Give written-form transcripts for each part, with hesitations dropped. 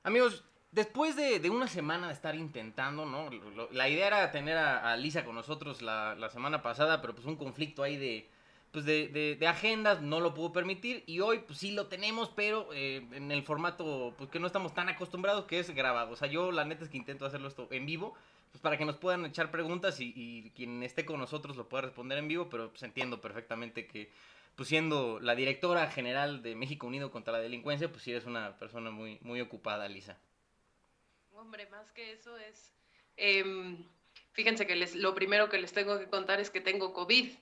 Amigos, después de una semana de estar intentando, ¿no? La idea era tener a Lisa con nosotros la semana pasada, pero pues un conflicto ahí de agendas no lo pudo permitir. Y hoy pues sí lo tenemos, pero en el formato pues que no estamos tan acostumbrados, que es grabado. O sea, yo la neta es que intento hacerlo esto en vivo, pues para que nos puedan echar preguntas y quien esté con nosotros lo pueda responder en vivo, pero pues entiendo perfectamente que pues siendo la directora general de México Unido contra la Delincuencia, pues sí eres una persona muy ocupada, Lisa. Hombre, más que eso es, em, fíjense que lo primero que les tengo que contar es que tengo COVID. No,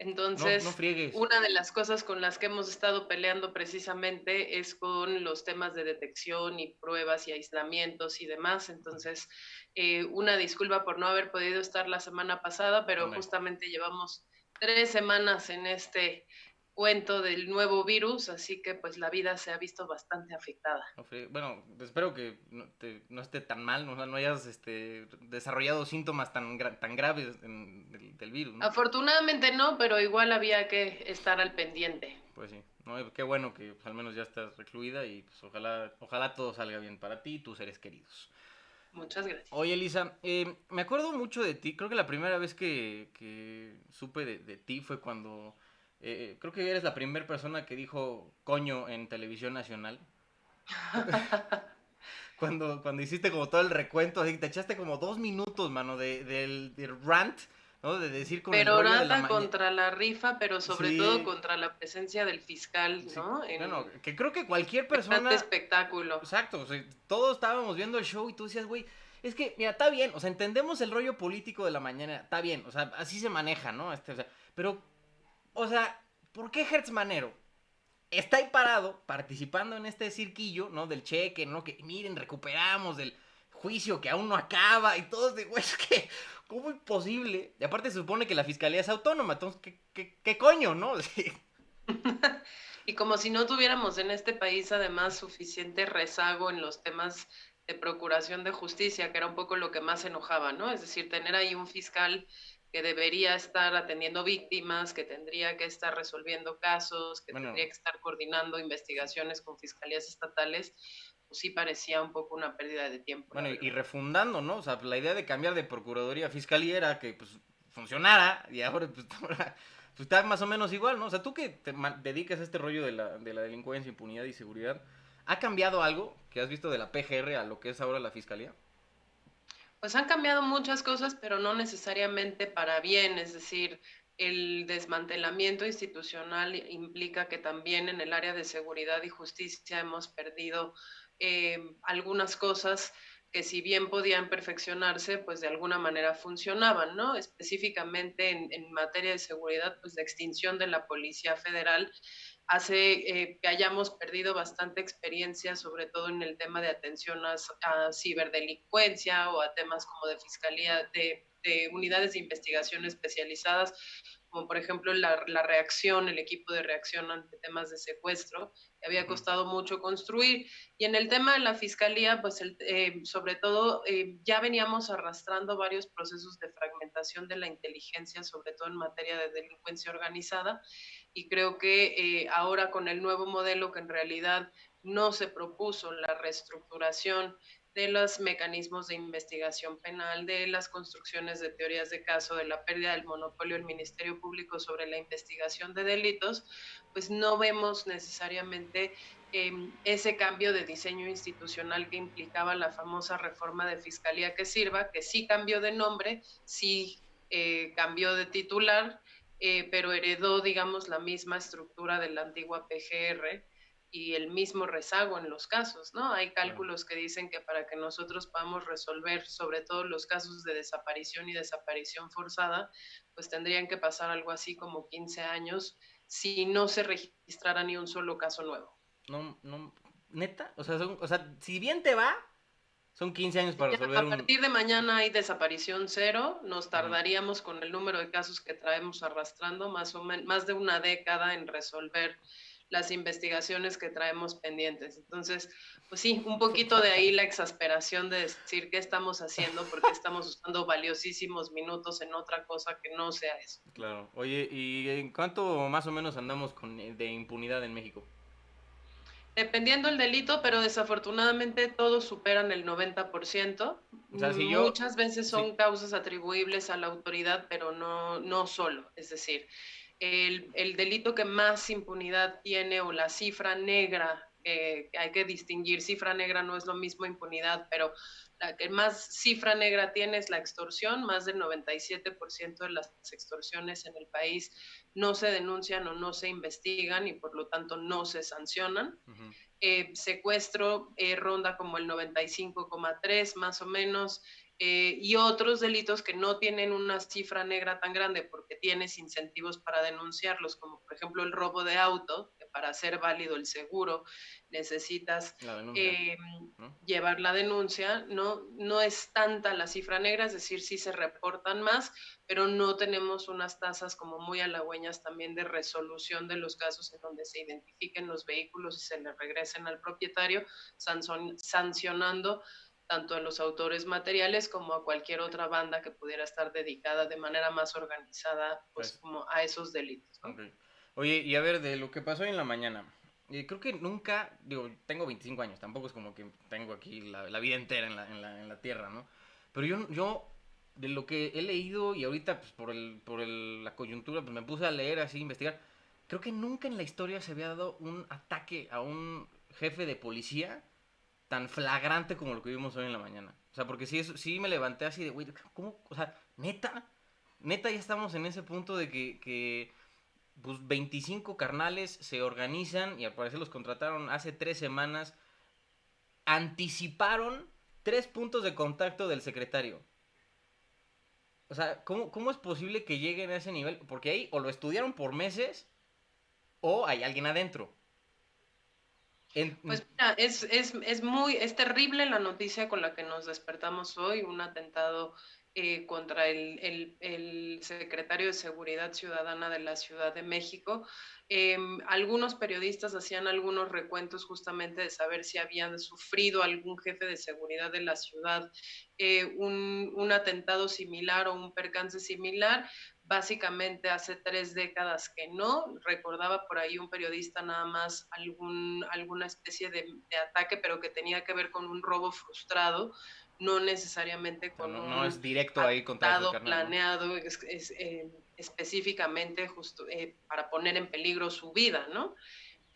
no Entonces, friegues. una de las cosas con las que hemos estado peleando precisamente es con los temas de detección y pruebas y aislamientos y demás. Entonces, una disculpa por no haber podido estar la semana pasada, pero Hombre, justamente llevamos 3 semanas en este cuento del nuevo virus, así que pues la vida se ha visto bastante afectada. no friegues. Bueno, espero que no esté tan mal, ¿no? O sea, no hayas desarrollado síntomas tan graves del virus, ¿no? Afortunadamente no, pero igual había que estar al pendiente. Pues sí, ¿no? Qué bueno que pues, al menos ya estás recluida y pues ojalá todo salga bien para ti y tus seres queridos. Muchas gracias. Oye, Elisa, me acuerdo mucho de ti. Creo que la primera vez que supe de ti fue cuando. Creo que eres la primera persona que dijo coño en televisión nacional. Cuando hiciste como todo el recuento, así que te echaste como 2 minutos, mano, del rant, ¿no? De decir con el rollo de la Perorata mañana. contra la rifa, pero sobre todo Sí, contra la presencia del fiscal, sí, ¿no? bueno, En que creo que cualquier semejante persona. espectáculo. Exacto, o sea, todos estábamos viendo el show y tú decías, güey, es que, mira, está bien, o sea, entendemos el rollo político de la mañana, está bien, o sea, así se maneja, ¿no? O sea, pero, o sea, ¿por qué Hertz Manero está ahí parado, participando en este cirquillo, ¿no? Del cheque, ¿no? Que miren, recuperamos del juicio que aún no acaba y todos de, güey, es que, ¿cómo es posible? Y aparte se supone que la fiscalía es autónoma, entonces, ¿qué coño, no? Sí. Y como si no tuviéramos en este país además suficiente rezago en los temas de procuración de justicia, que era un poco lo que más enojaba, ¿no? Es decir, tener ahí un fiscal que debería estar atendiendo víctimas, que tendría que estar resolviendo casos, que tendría Bueno, que estar coordinando investigaciones con fiscalías estatales, pues sí parecía un poco una pérdida de tiempo, la bueno, y verdad. refundando, ¿no? O sea, la idea de cambiar de procuraduría a fiscalía era que, pues, funcionara y ahora, pues, ahora, pues, está más o menos igual, ¿no? O sea, tú que dedicas a este rollo de la delincuencia, impunidad y seguridad, ¿ha cambiado algo que has visto de la PGR a lo que es ahora la fiscalía? Pues han cambiado muchas cosas, pero no necesariamente para bien, es decir, el desmantelamiento institucional implica que también en el área de seguridad y justicia hemos perdido algunas cosas que si bien podían perfeccionarse, pues de alguna manera funcionaban, ¿no? Específicamente en materia de seguridad, pues la extinción de la Policía Federal hace que hayamos perdido bastante experiencia, sobre todo en el tema de atención a ciberdelincuencia o a temas como de fiscalía, de unidades de investigación especializadas, como por ejemplo la reacción, el equipo de reacción ante temas de secuestro, que había Ujú. costado mucho construir. Y en el tema de la fiscalía, pues sobre todo ya veníamos arrastrando varios procesos de fragmentación de la inteligencia, sobre todo en materia de delincuencia organizada, y creo que ahora con el nuevo modelo que en realidad no se propuso la reestructuración de los mecanismos de investigación penal, de las construcciones de teorías de caso, de la pérdida del monopolio del Ministerio Público sobre la investigación de delitos, pues no vemos necesariamente ese cambio de diseño institucional que implicaba la famosa reforma de fiscalía que sirva, que sí cambió de nombre, sí cambió de titular, pero heredó, digamos, la misma estructura de la antigua PGR y el mismo rezago en los casos, ¿no? Hay Claro. cálculos que dicen que para que nosotros podamos resolver sobre todo los casos de desaparición y desaparición forzada, pues tendrían que pasar algo así como 15 años si no se registrara ni un solo caso nuevo. No, no, neta, o sea, si bien te va, son 15 años Si para ya resolver a un. partir de mañana hay desaparición cero, nos Ujú. tardaríamos con el número de casos que traemos arrastrando más de una década en resolver las investigaciones que traemos pendientes. Entonces, pues sí, un poquito de ahí la exasperación de decir qué estamos haciendo, porque estamos usando valiosísimos minutos en otra cosa que no sea eso. Claro. Oye, ¿y en cuánto más o menos andamos de impunidad en México? Dependiendo el delito, pero desafortunadamente todos superan el 90%. O sea, si yo, Muchas veces sí, son causas atribuibles a la autoridad, pero no solo. Es decir, el delito que más impunidad tiene o la cifra negra, hay que distinguir, cifra negra no es lo mismo impunidad, pero la que más cifra negra tiene es la extorsión. Más del 97% de las extorsiones en el país no se denuncian o no se investigan y por lo tanto no se sancionan. uh-huh. Secuestro ronda como el 95,3 más o menos, y otros delitos que no tienen una cifra negra tan grande porque tienes incentivos para denunciarlos, como por ejemplo el robo de auto, que para hacer válido el seguro necesitas La denuncia, eh, ¿no? llevar la denuncia. No es tanta la cifra negra, es decir, sí se reportan más, pero no tenemos unas tasas como muy halagüeñas también de resolución de los casos en donde se identifiquen los vehículos y se les regresen al propietario, sancionando tanto a los autores materiales como a cualquier otra banda que pudiera estar dedicada de manera más organizada, pues Pues, como a esos delitos, ¿no? ok. Oye, y a ver, de lo que pasó hoy en la mañana, creo que nunca, digo, tengo 25 años, tampoco es como que tengo aquí la vida entera en la tierra, ¿no? Pero yo, de lo que he leído y ahorita, pues la coyuntura, pues me puse a leer así, investigar, creo que nunca en la historia se había dado un ataque a un jefe de policía tan flagrante como lo que vimos hoy en la mañana. O sea, porque sí me levanté así de, güey, ¿cómo? O sea, neta ya estamos en ese punto de que pues 25 carnales se organizan y al parecer los contrataron hace 3 semanas, anticiparon 3 puntos de contacto del secretario. O sea, ¿cómo es posible que lleguen a ese nivel? Porque ahí o lo estudiaron por meses o hay alguien adentro. Pues mira, es terrible la noticia con la que nos despertamos hoy, un atentado contra el secretario de Seguridad Ciudadana de la Ciudad de México. Algunos periodistas hacían algunos recuentos justamente de saber si habían sufrido algún jefe de seguridad de la ciudad un atentado similar o un percance similar. Básicamente hace 3 décadas que no. Recordaba por ahí un periodista nada más alguna especie de ataque, pero que tenía que ver con un robo frustrado, no necesariamente O sea, con no es un directo ahí contra ese atentado carnal, ¿no? planeado específicamente justo para poner en peligro su vida, ¿no?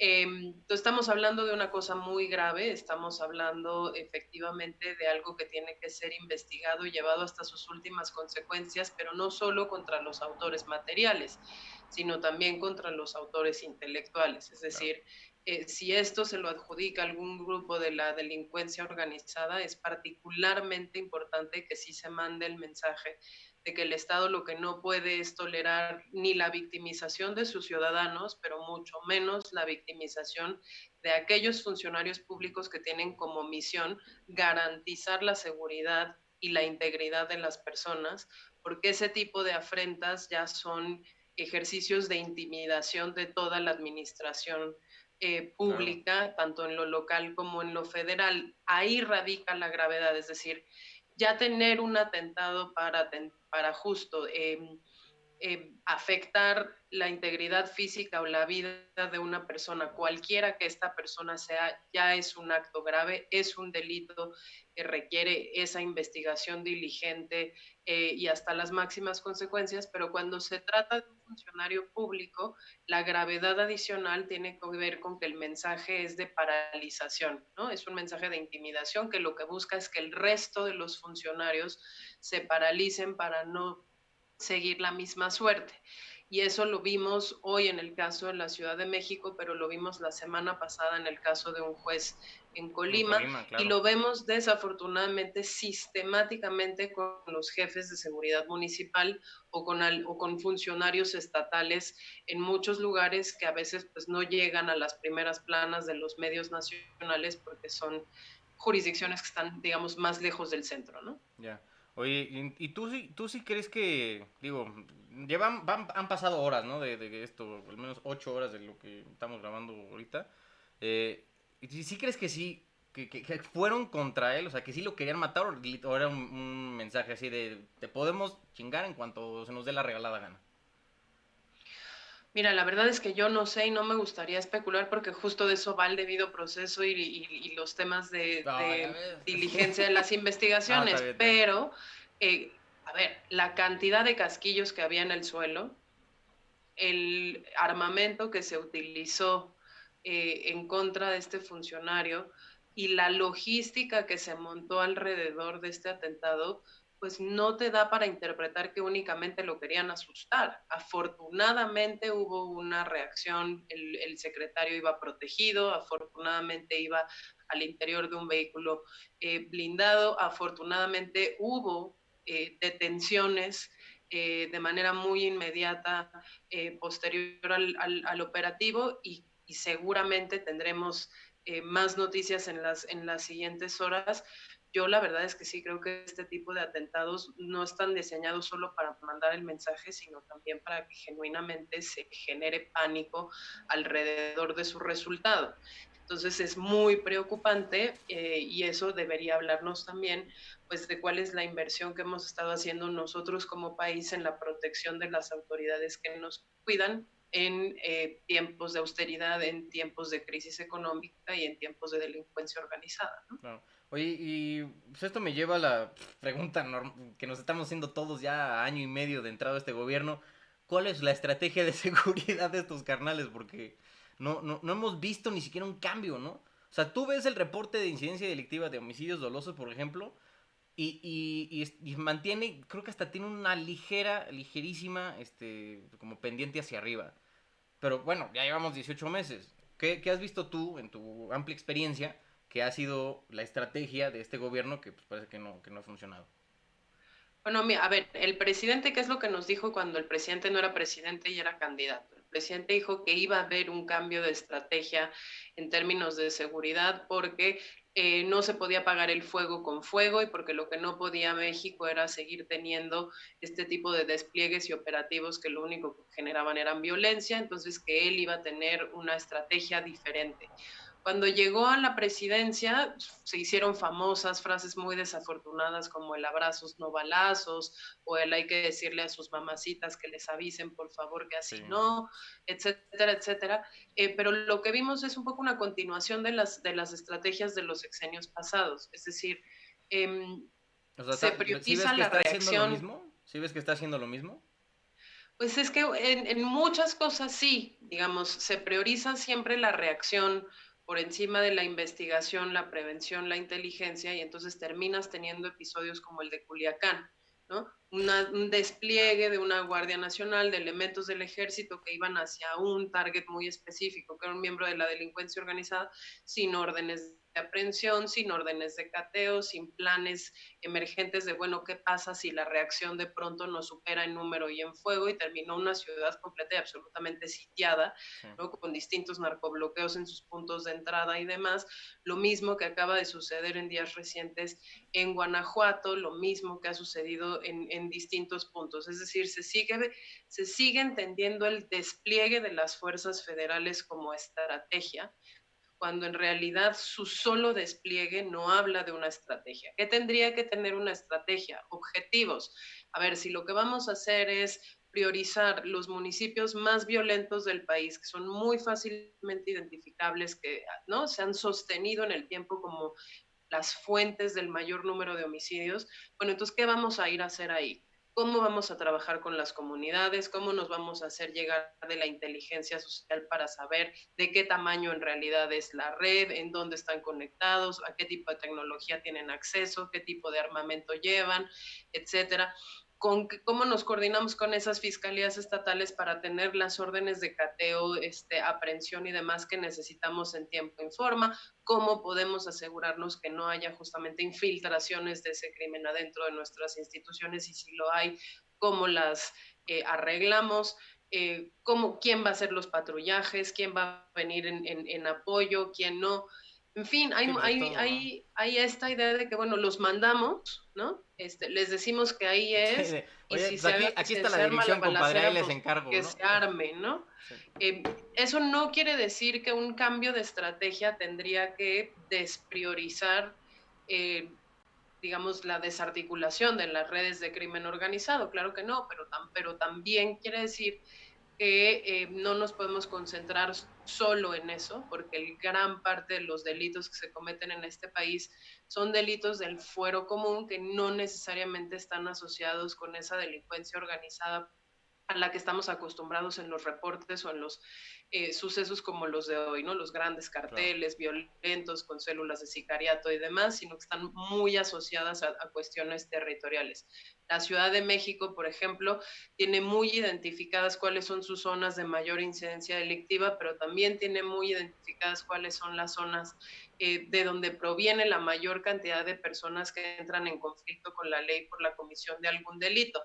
Entonces estamos hablando de una cosa muy grave, estamos hablando efectivamente de algo que tiene que ser investigado y llevado hasta sus últimas consecuencias, pero no solo contra los autores materiales, sino también contra los autores intelectuales. Es Claro. decir, si esto se lo adjudica algún grupo de la delincuencia organizada, es particularmente importante que sí se mande el mensaje de que el Estado lo que no puede es tolerar ni la victimización de sus ciudadanos, pero mucho menos la victimización de aquellos funcionarios públicos que tienen como misión garantizar la seguridad y la integridad de las personas, porque ese tipo de afrentas ya son ejercicios de intimidación de toda la administración Claro. pública, tanto en lo local como en lo federal. Ahí radica la gravedad, es decir, ya tener un atentado para justo afectar la integridad física o la vida de una persona, cualquiera que esta persona sea, ya es un acto grave, es un delito que requiere esa investigación diligente y hasta las máximas consecuencias, pero cuando se trata de un funcionario público, la gravedad adicional tiene que ver con que el mensaje es de paralización, ¿no? Es un mensaje de intimidación que lo que busca es que el resto de los funcionarios se paralicen para no seguir la misma suerte. Y eso lo vimos hoy en el caso de la Ciudad de México, pero lo vimos la semana pasada en el caso de un juez en En Colima, Colima, y claro. lo vemos desafortunadamente sistemáticamente con los jefes de seguridad municipal o con funcionarios estatales en muchos lugares que a veces pues no llegan a las primeras planas de los medios nacionales porque son jurisdicciones que están, digamos, más lejos del centro, ¿no? Ya. Oye, ¿y tú sí crees que, digo, han pasado horas, ¿no? De esto, al menos 8 horas de lo que estamos grabando ahorita. ¿Y sí crees que sí, que fueron contra él? O sea, que sí lo querían matar o era un mensaje así de, te podemos chingar en cuanto se nos dé la regalada gana. Mira, la verdad es que yo no sé y no me gustaría especular porque justo de eso va el debido proceso y los temas Ah, ya de ves. diligencia de las No, está investigaciones, bien, está bien. pero, a ver, la cantidad de casquillos que había en el suelo, el armamento que se utilizó en contra de este funcionario y la logística que se montó alrededor de este atentado, pues no te da para interpretar que únicamente lo querían asustar. Afortunadamente hubo una reacción, el secretario iba protegido, afortunadamente iba al interior de un vehículo blindado, afortunadamente hubo detenciones de manera muy inmediata posterior al operativo y seguramente tendremos más noticias en las siguientes horas. Yo la verdad es que sí creo que este tipo de atentados no están diseñados solo para mandar el mensaje, sino también para que genuinamente se genere pánico alrededor de su resultado. Entonces es muy preocupante y eso debería hablarnos también pues de cuál es la inversión que hemos estado haciendo nosotros como país en la protección de las autoridades que nos cuidan en tiempos de austeridad, en tiempos de crisis económica y en tiempos de delincuencia organizada, ¿no? Claro. Oye, y pues esto me lleva a la pregunta que nos estamos haciendo todos ya a año y medio de entrado a este gobierno. ¿Cuál es la estrategia de seguridad de estos carnales? Porque no hemos visto ni siquiera un cambio, ¿no? O sea, tú ves el reporte de incidencia delictiva de homicidios dolosos, por ejemplo, y mantiene, creo que hasta tiene una ligerísima, como pendiente hacia arriba. Pero bueno, ya llevamos 18 meses. ¿Qué has visto tú en tu amplia experiencia que ha sido la estrategia de este gobierno que pues, parece que no ha funcionado? Bueno, mira, a ver, el presidente, ¿qué es lo que nos dijo cuando el presidente no era presidente y era candidato? El presidente dijo que iba a haber un cambio de estrategia en términos de seguridad porque no se podía pagar el fuego con fuego y porque lo que no podía México era seguir teniendo este tipo de despliegues y operativos que lo único que generaban eran violencia, entonces que él iba a tener una estrategia diferente. Cuando llegó a la presidencia, se hicieron famosas frases muy desafortunadas como el abrazos no balazos o el hay que decirle a sus mamacitas que les avisen por favor que Sí. así no, etcétera, etcétera. Pero lo que vimos es un poco una continuación de las estrategias de los sexenios pasados, es decir, eh, O sea, se ¿sí ves prioriza que la está haciendo lo reacción. mismo? ¿Sí ves que está haciendo lo mismo? Pues es que en muchas cosas sí, digamos, se prioriza siempre la reacción por encima de la investigación, la prevención, la inteligencia, y entonces terminas teniendo episodios como el de Culiacán, ¿no? Un Ya. despliegue de una Guardia Nacional, de elementos del ejército que iban hacia un target muy específico, que era un miembro de la delincuencia organizada, sin órdenes de aprehensión, sin órdenes de cateo, sin planes emergentes de, bueno, ¿qué pasa si la reacción de pronto nos supera en número y en fuego? Y terminó una ciudad completa y absolutamente sitiada, Sí. ¿no? Con distintos narcobloqueos en sus puntos de entrada y demás. Lo mismo que acaba de suceder en días recientes en Guanajuato, lo mismo que ha sucedido en distintos puntos. Es decir, se sigue entendiendo el despliegue de las fuerzas federales como estrategia, cuando en realidad su solo despliegue no habla de una estrategia. ¿Qué tendría que tener una estrategia? Objetivos. A ver, si lo que vamos a hacer es priorizar los municipios más violentos del país, que son muy fácilmente identificables, que ¿no? Se han sostenido en el tiempo como las fuentes del mayor número de homicidios, bueno, entonces, ¿qué vamos a ir a hacer ahí? ¿Cómo vamos a trabajar con las comunidades? ¿Cómo nos vamos a hacer llegar de la inteligencia social para saber de qué tamaño en realidad es la red, en dónde están conectados, a qué tipo de tecnología tienen acceso, qué tipo de armamento llevan, etcétera? Cómo nos coordinamos con esas fiscalías estatales para tener las órdenes de cateo, aprehensión y demás que necesitamos en tiempo y forma, cómo podemos asegurarnos que no haya justamente infiltraciones de ese crimen adentro de nuestras instituciones y si lo hay, cómo las arreglamos, quién va a hacer los patrullajes, quién va a venir en apoyo, quién no. En fin, Sí, pues de todo, ¿no? hay esta idea de que, bueno, los mandamos, ¿no? Les decimos que ahí Sí, es, y oye, si pues aquí está la se arma la dirección, compadre, ahí balacera, les pues encargo, que ¿no? se arme, ¿no? Sí. Eso no quiere decir que un cambio de estrategia tendría que despriorizar, eh, digamos, la desarticulación de las redes de crimen organizado. Claro que no, pero también quiere decir que no nos podemos concentrar solo en eso, porque gran parte de los delitos que se cometen en este país son delitos del fuero común que no necesariamente están asociados con esa delincuencia organizada a la que estamos acostumbrados en los reportes o en los sucesos como los de hoy, ¿no? Los grandes Claro. carteles violentos con células de sicariato y demás, sino que están muy asociadas a cuestiones territoriales. La Ciudad de México, por ejemplo, tiene muy identificadas cuáles son sus zonas de mayor incidencia delictiva, pero también tiene muy identificadas cuáles son las zonas de donde proviene la mayor cantidad de personas que entran en conflicto con la ley por la comisión de algún delito.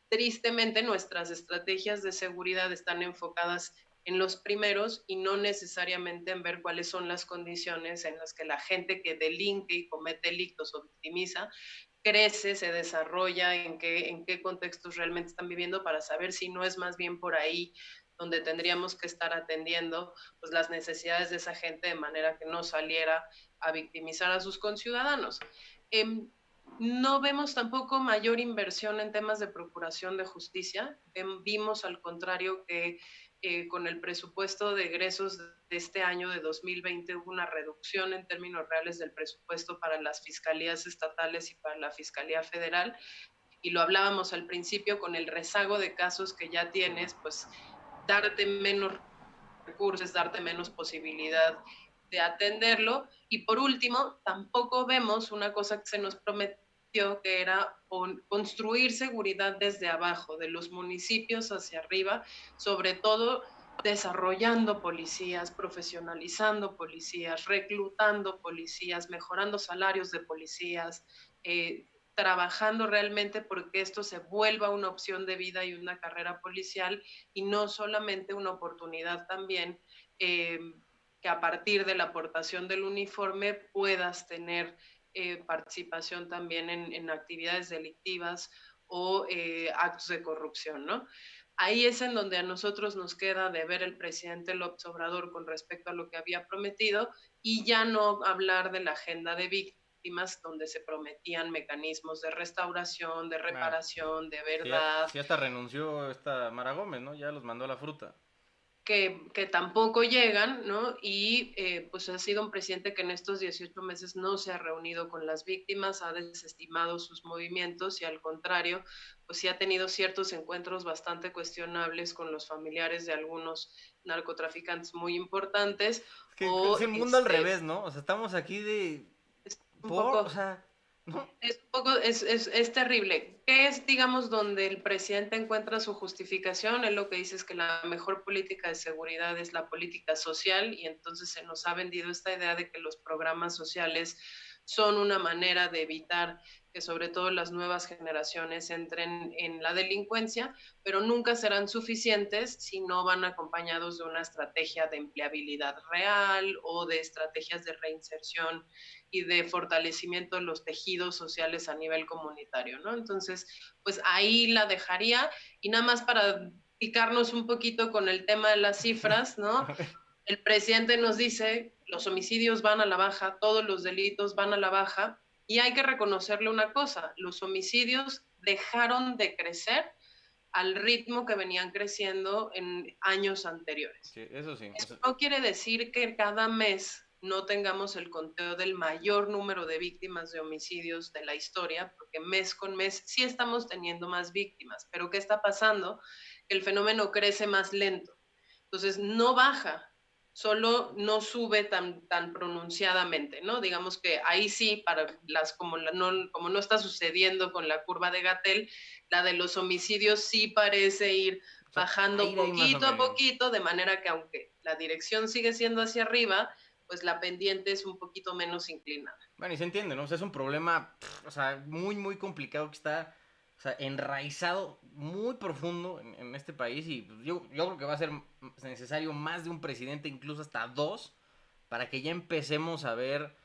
Tristemente, nuestras estrategias de seguridad están enfocadas en los primeros y no necesariamente en ver cuáles son las condiciones en las que la gente que delinque y comete delitos o victimiza crece, se desarrolla, en qué contextos realmente están viviendo para saber si no es más bien por ahí donde tendríamos que estar atendiendo pues, las necesidades de esa gente de manera que no saliera a victimizar a sus conciudadanos. No vemos tampoco mayor inversión en temas de procuración de justicia. Vimos al contrario que con el presupuesto de egresos de este año de 2020 hubo una reducción en términos reales del presupuesto para las fiscalías estatales y para la Fiscalía Federal. Y lo hablábamos al principio con el rezago de casos que ya tienes, pues darte menos recursos, darte menos posibilidad de atenderlo. Y por último, tampoco vemos una cosa que se nos prometió, que era construir seguridad desde abajo, de los municipios hacia arriba, sobre todo desarrollando policías, profesionalizando policías, reclutando policías, mejorando salarios de policías, trabajando realmente porque esto se vuelva una opción de vida y una carrera policial y no solamente una oportunidad también eh, que a partir de la aportación del uniforme puedas tener participación también en actividades delictivas o actos de corrupción, ¿no? Ahí es en donde a nosotros nos queda de ver el presidente López Obrador con respecto a lo que había prometido y ya no hablar de la agenda de víctimas donde se prometían mecanismos de restauración, de Claro. reparación, de Que ya, verdad, sí, hasta renunció esta Mara Gómez, ¿no? Ya los mandó a la fruta. que tampoco llegan, ¿no? Y pues ha sido un presidente que en estos 18 meses no se ha reunido con las víctimas, ha desestimado sus movimientos y al contrario, pues sí ha tenido ciertos encuentros bastante cuestionables con los familiares de algunos narcotraficantes muy importantes Es que es o el mundo al revés, ¿no? O sea, estamos aquí de... es un ¿Por? O poco sea, ¿no? es un poco, es terrible. ¿Qué es, digamos, donde el presidente encuentra su justificación? Él lo que dice es que la mejor política de seguridad es la política social y entonces se nos ha vendido esta idea de que los programas sociales son una manera de evitar que sobre todo las nuevas generaciones entren en la delincuencia, pero nunca serán suficientes si no van acompañados de una estrategia de empleabilidad real o de estrategias de reinserción y de fortalecimiento de los tejidos sociales a nivel comunitario, ¿no? Entonces, pues ahí la dejaría y nada más para picarnos un poquito con el tema de las cifras, ¿no? El presidente nos dice, los homicidios van a la baja, todos los delitos van a la baja y hay que reconocerle una cosa, los homicidios dejaron de crecer al ritmo que venían creciendo en años anteriores. Sí, eso sí. O Eso sea, no quiere decir que cada mes no tengamos el conteo del mayor número de víctimas de homicidios de la historia, porque mes con mes sí estamos teniendo más víctimas, pero ¿qué está pasando? El fenómeno crece más lento. Entonces, no baja, solo no sube tan pronunciadamente, ¿no? Digamos que ahí sí, para las, como no está sucediendo con la curva de Gatel, la de los homicidios sí parece ir o sea, bajando ir ahí más o poquito a menos. poquito, de manera que aunque la dirección sigue siendo hacia arriba, pues la pendiente es un poquito menos inclinada. Bueno, y se entiende, ¿no? O sea, es un problema, o sea, muy, muy complicado que está, o sea, enraizado muy profundo en este país y pues, yo creo que va a ser necesario más de un presidente, incluso hasta dos, para que ya empecemos a ver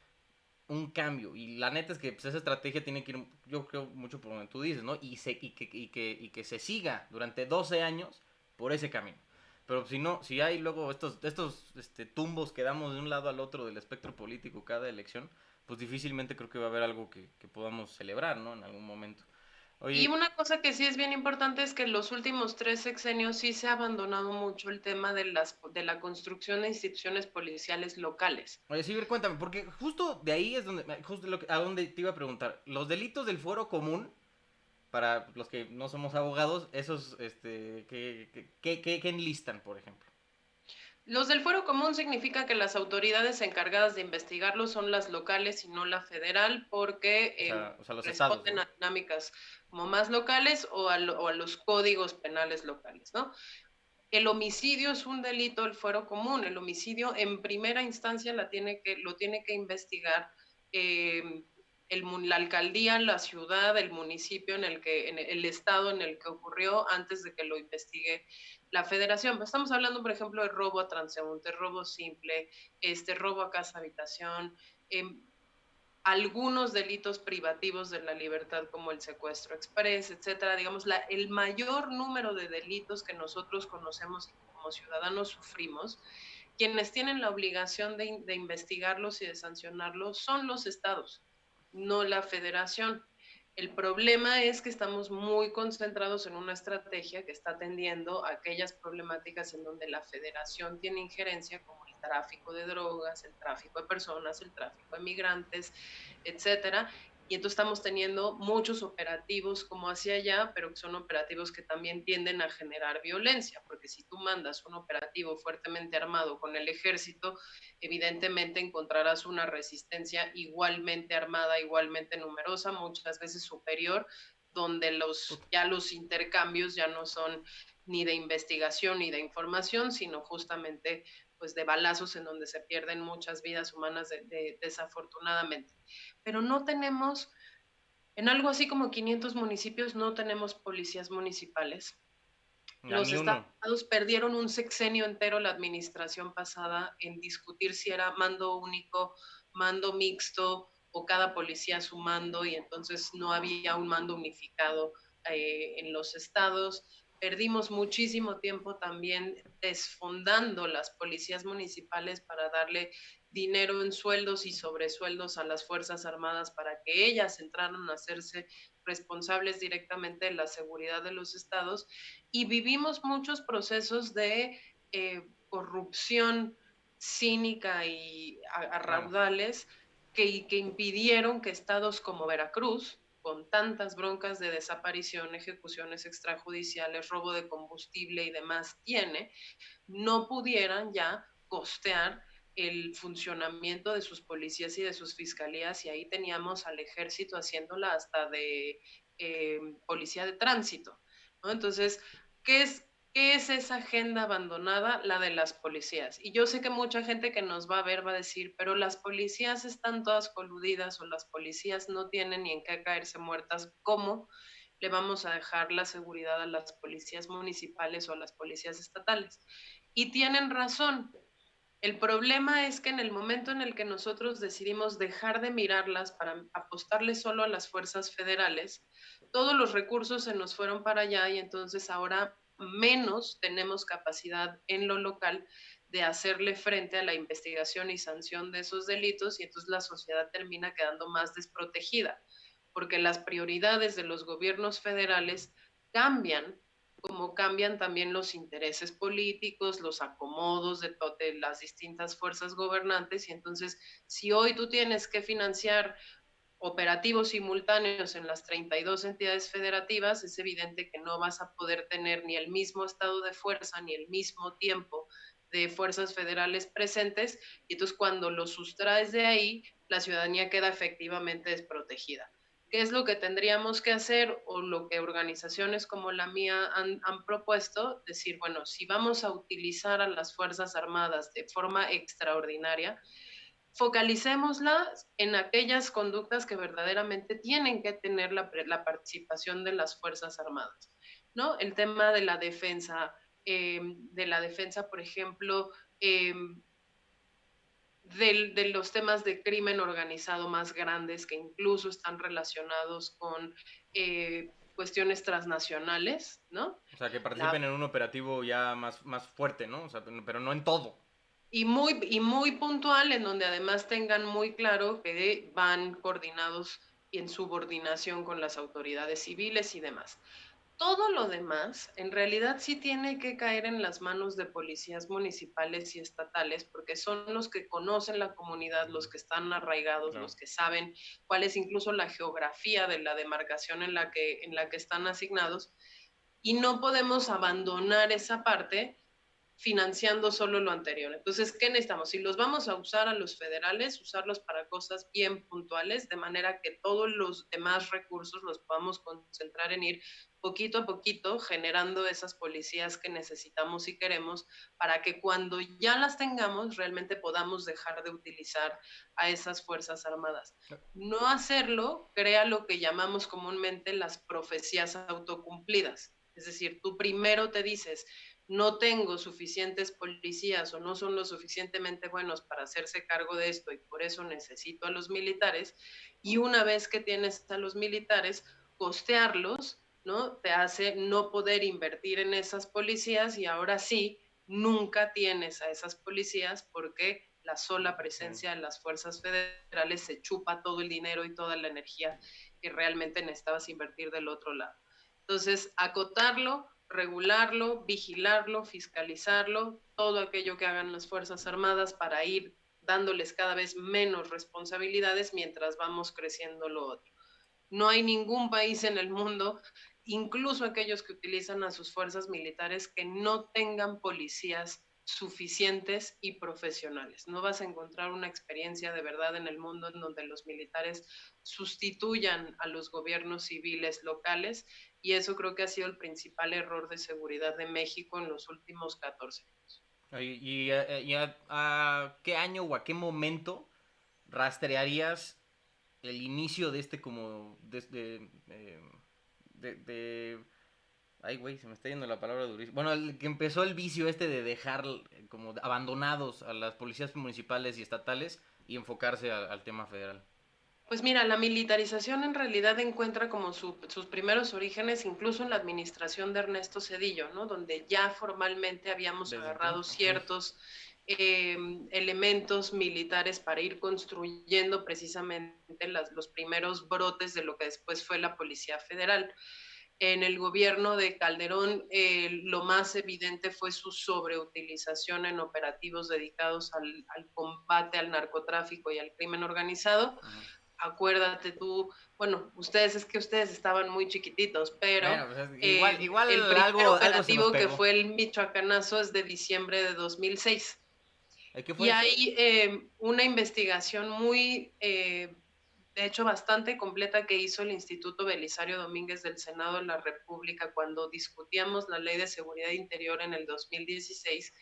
un cambio. Y la neta es que pues, esa estrategia tiene que ir, yo creo, mucho por donde tú dices, ¿no? Y que se siga durante 12 años por ese camino. Pero si no, si hay luego estos tumbos que damos de un lado al otro del espectro político cada elección, pues difícilmente creo que va a haber algo que podamos celebrar, ¿no? En algún momento. Y Oye, una cosa que sí es bien importante es que en los últimos 3 sexenios sí se ha abandonado mucho el tema de la construcción de instituciones policiales locales. oye, sí, ver, cuéntame, porque justo de ahí es donde, justo a donde te iba a preguntar. Los delitos del fuero común, para los que no somos abogados, esos, ¿qué enlistan, por ejemplo? Los del fuero común significa que las autoridades encargadas de investigarlo son las locales y no la federal, porque O sea, los estados, responden ¿no? a dinámicas como más locales o a los códigos penales locales, ¿no? El homicidio es un delito del fuero común. El homicidio en primera instancia lo tiene que investigar eh, la alcaldía, la ciudad, el municipio en el estado en el que ocurrió antes de que lo investigue la federación. Estamos hablando, por ejemplo, de robo a transeúnte, robo simple, robo a casa habitación, eh, algunos delitos privativos de la libertad como el secuestro express, etcétera. Digamos, el mayor número de delitos que nosotros conocemos y que como ciudadanos sufrimos, quienes tienen la obligación de investigarlos y de sancionarlos son los estados, no la federación. El problema es que estamos muy concentrados en una estrategia que está atendiendo a aquellas problemáticas en donde la federación tiene injerencia, como el tráfico de drogas, el tráfico de personas, el tráfico de migrantes, etcétera. Y entonces estamos teniendo muchos operativos como hacia allá, pero que son operativos que también tienden a generar violencia, porque si tú mandas un operativo fuertemente armado con el ejército, evidentemente encontrarás una resistencia igualmente armada, igualmente numerosa, muchas veces superior, donde ya los intercambios ya no son ni de investigación ni de información, sino justamente pues de balazos en donde se pierden muchas vidas humanas desafortunadamente. Pero no tenemos, en algo así como 500 municipios, no tenemos policías municipales. A Los ni uno. estados perdieron un sexenio entero la administración pasada en discutir si era mando único, mando mixto o cada policía su mando y entonces no había un mando unificado en los estados. Perdimos muchísimo tiempo también desfondando las policías municipales para darle dinero en sueldos y sobresueldos a las Fuerzas Armadas para que ellas entraran a hacerse responsables directamente de la seguridad de los estados y vivimos muchos procesos de corrupción cínica y a Claro. raudales que impidieron que estados como Veracruz, con tantas broncas de desaparición, ejecuciones extrajudiciales, robo de combustible y demás tiene, no pudieran ya costear el funcionamiento de sus policías y de sus fiscalías, y ahí teníamos al ejército haciéndola hasta de policía de tránsito, ¿no? Entonces, ¿qué es, ¿qué es esa agenda abandonada? La de las policías. Y yo sé que mucha gente que nos va a ver va a decir, pero las policías están todas coludidas o las policías no tienen ni en qué caerse muertas. ¿Cómo le vamos a dejar la seguridad a las policías municipales o a las policías estatales? Y tienen razón. El problema es que en el momento en el que nosotros decidimos dejar de mirarlas para apostarle solo a las fuerzas federales, todos los recursos se nos fueron para allá y entonces ahora menos tenemos capacidad en lo local de hacerle frente a la investigación y sanción de esos delitos y entonces la sociedad termina quedando más desprotegida, porque las prioridades de los gobiernos federales cambian como cambian también los intereses políticos, los acomodos de las distintas fuerzas gobernantes. Y entonces, si hoy tú tienes que financiar operativos simultáneos en las 32 entidades federativas, es evidente que no vas a poder tener ni el mismo estado de fuerza ni el mismo tiempo de fuerzas federales presentes, y entonces cuando lo sustraes de ahí, la ciudadanía queda efectivamente desprotegida. ¿Qué es lo que tendríamos que hacer o lo que organizaciones como la mía han propuesto? Decir, bueno, si vamos a utilizar a las Fuerzas Armadas de forma extraordinaria, focalicémoslas en aquellas conductas que verdaderamente tienen que tener la participación de las Fuerzas Armadas, ¿no? El tema de la defensa, por ejemplo, eh, de los temas de crimen organizado más grandes que incluso están relacionados con cuestiones transnacionales, ¿no? O sea, que La, participen en un operativo ya más fuerte, ¿no? O sea, pero no en todo. y muy puntual, en donde además tengan muy claro que van coordinados en subordinación con las autoridades civiles y demás. Todo lo demás, en realidad sí tiene que caer en las manos de policías municipales y estatales, porque son los que conocen la comunidad, los que están arraigados, Claro. los que saben cuál es incluso la geografía de la demarcación en la que están asignados, y no podemos abandonar esa parte financiando solo lo anterior. Entonces, ¿qué necesitamos? Si los vamos a usar a los federales, usarlos para cosas bien puntuales, de manera que todos los demás recursos los podamos concentrar en ir poquito a poquito generando esas policías que necesitamos y queremos para que cuando ya las tengamos realmente podamos dejar de utilizar a esas Fuerzas Armadas. No hacerlo crea lo que llamamos comúnmente las profecías autocumplidas. Es decir, tú primero te dices, no tengo suficientes policías o no son lo suficientemente buenos para hacerse cargo de esto y por eso necesito a los militares. Y una vez que tienes a los militares, costearlos, ¿no? Te hace no poder invertir en esas policías y ahora sí, nunca tienes a esas policías porque la sola presencia de las fuerzas federales se chupa todo el dinero y toda la energía que realmente necesitabas invertir del otro lado. Entonces, acotarlo, regularlo, vigilarlo, fiscalizarlo, todo aquello que hagan las Fuerzas Armadas para ir dándoles cada vez menos responsabilidades mientras vamos creciendo lo otro. No hay ningún país en el mundo, incluso aquellos que utilizan a sus fuerzas militares, que no tengan policías suficientes y profesionales. No vas a encontrar una experiencia de verdad en el mundo en donde los militares sustituyan a los gobiernos civiles locales y eso creo que ha sido el principal error de seguridad de México en los últimos 14 años. ¿A qué año o a qué momento rastrearías el inicio de este como de ay güey, se me está yendo la palabra durísima. Bueno, el que empezó el vicio este de dejar como abandonados a las policías municipales y estatales y enfocarse al tema federal. Pues mira, la militarización en realidad encuentra como sus primeros orígenes incluso en la administración de Ernesto Zedillo, ¿no? Donde ya formalmente habíamos Desde agarrado entonces, ok. ciertos elementos militares para ir construyendo precisamente los primeros brotes de lo que después fue la Policía Federal. En el gobierno de Calderón, lo más evidente fue su sobreutilización en operativos dedicados al combate al narcotráfico y al crimen organizado. Ajá. Acuérdate tú, bueno, ustedes estaban muy chiquititos, pero Bueno, pues igual, el igual primer algo se nos operativo que pegó. fue el Michoacanazo es de diciembre de 2006. ¿Qué Y fue eso? hay una investigación muy, de hecho, bastante completa que hizo el Instituto Belisario Domínguez del Senado de la República cuando discutíamos la Ley de Seguridad Interior en el 2016,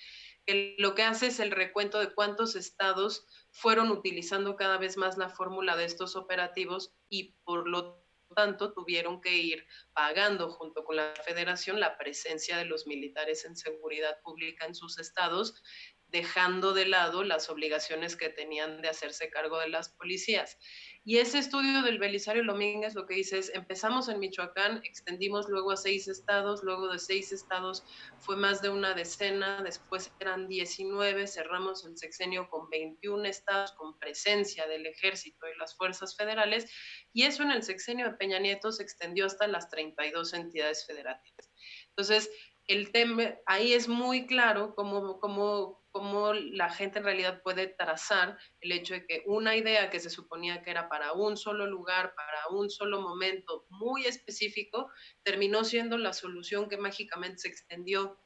que lo que hace es el recuento de cuántos estados fueron utilizando cada vez más la fórmula de estos operativos y por lo tanto tuvieron que ir pagando junto con la federación la presencia de los militares en seguridad pública en sus estados, dejando de lado las obligaciones que tenían de hacerse cargo de las policías. Y ese estudio del Belisario Domínguez lo que dice es, empezamos en Michoacán, extendimos luego a 6 estados, luego de 6 estados fue más de una decena, después eran 19, cerramos el sexenio con 21 estados con presencia del ejército y las fuerzas federales, y eso en el sexenio de Peña Nieto se extendió hasta las 32 entidades federativas. Entonces, el tema ahí es muy claro cómo la gente en realidad puede trazar el hecho de que una idea que se suponía que era para un solo lugar, para un solo momento muy específico, terminó siendo la solución que mágicamente se extendió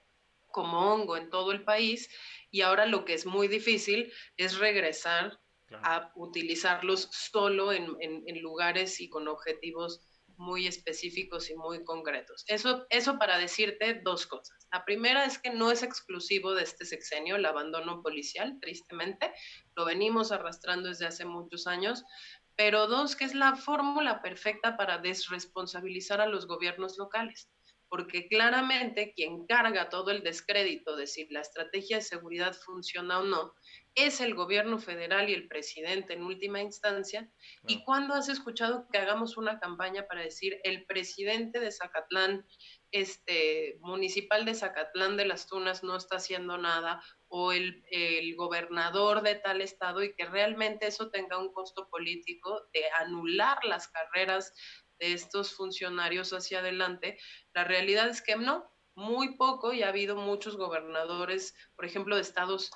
como hongo en todo el país y ahora lo que es muy difícil es regresar Claro. a utilizarlos solo en lugares y con objetivos muy específicos y muy concretos. Eso para decirte dos cosas. La primera es que no es exclusivo de este sexenio el abandono policial, tristemente, lo venimos arrastrando desde hace muchos años, pero dos, que es la fórmula perfecta para desresponsabilizar a los gobiernos locales, porque claramente quien carga todo el descrédito de si la estrategia de seguridad funciona o no es el gobierno federal y el presidente en última instancia. Claro. ¿Y cuándo has escuchado que hagamos una campaña para decir el presidente de Zacatlán, municipal de Zacatlán de las Tunas no está haciendo nada, o el gobernador de tal estado y que realmente eso tenga un costo político de anular las carreras de estos funcionarios hacia adelante. La realidad es que no, muy poco, y ha habido muchos gobernadores, por ejemplo, de estados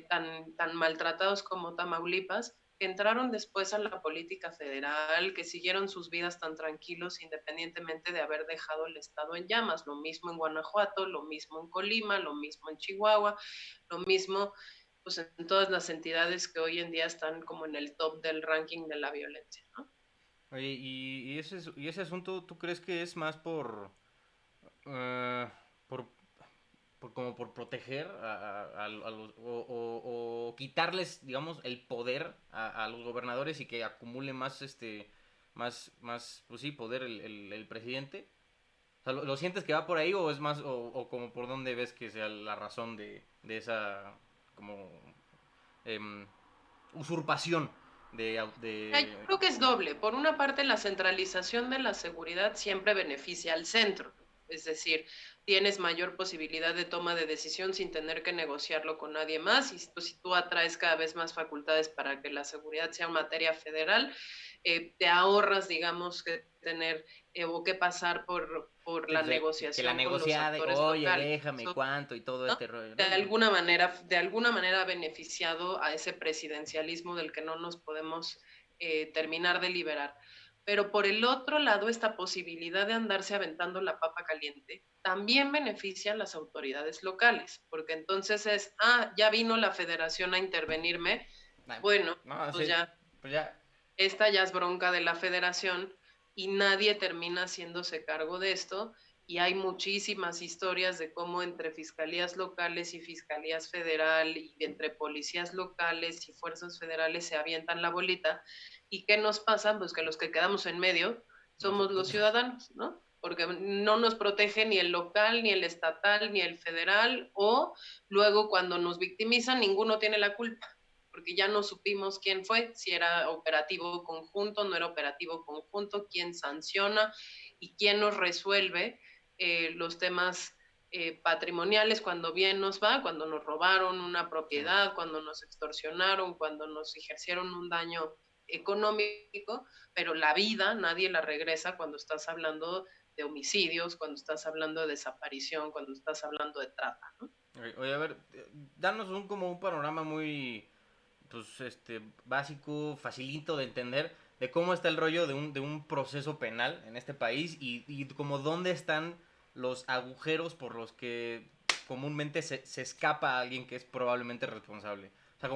tan maltratados como Tamaulipas, que entraron después a la política federal, que siguieron sus vidas tan tranquilos independientemente de haber dejado el estado en llamas. Lo mismo en Guanajuato, lo mismo en Colima, lo mismo en Chihuahua, lo mismo pues en todas las entidades que hoy en día están como en el top del ranking de la violencia, ¿no? Oye, y ese asunto, ¿tú crees que es más eh, por, como por proteger a los, o quitarles, digamos, el poder a los gobernadores y que acumule más, pues sí, poder el presidente? O sea, ¿lo sientes que va por ahí o es más, o como por dónde ves que sea la razón de esa, como, em, usurpación Yo creo que es doble. Por una parte, la centralización de la seguridad siempre beneficia al centro. Es decir, tienes mayor posibilidad de toma de decisión sin tener que negociarlo con nadie más. Y pues, si tú atraes cada vez más facultades para que la seguridad sea materia federal, te ahorras, digamos, que tener o que pasar por Sí, la pues, que la negociación con los negociada de, actores oye, locales. déjame Eso, cuánto y todo ¿no? este rollo, ¿no? De alguna manera beneficiado a ese presidencialismo del que no nos podemos terminar de liberar. Pero por el otro lado, esta posibilidad de andarse aventando la papa caliente también beneficia a las autoridades locales, porque entonces es, ya vino la federación a intervenirme, Nah, bueno, no, pues sí, ya, pues ya. esta ya es bronca de la federación y nadie termina haciéndose cargo de esto. Y hay muchísimas historias de cómo entre fiscalías locales y fiscalías federal y entre policías locales y fuerzas federales se avientan la bolita. ¿Y qué nos pasa? Pues que los que quedamos en medio somos los Nosotros. ciudadanos, ¿no? Porque no nos protege ni el local, ni el estatal, ni el federal, o luego cuando nos victimizan, ninguno tiene la culpa porque ya no supimos quién fue, si era operativo conjunto, no era operativo conjunto, quién sanciona y quién nos resuelve los temas patrimoniales cuando bien nos va, cuando nos robaron una Sí. propiedad, cuando nos extorsionaron, cuando nos ejercieron un daño económico, pero la vida nadie la regresa cuando estás hablando de homicidios, cuando estás hablando de desaparición, cuando estás hablando de trata, ¿no? Oye, a ver, danos como un panorama muy, pues, básico, facilito de entender de cómo está el rollo de un proceso penal en este país y como dónde están los agujeros por los que comúnmente se escapa a alguien que es probablemente responsable. O sea,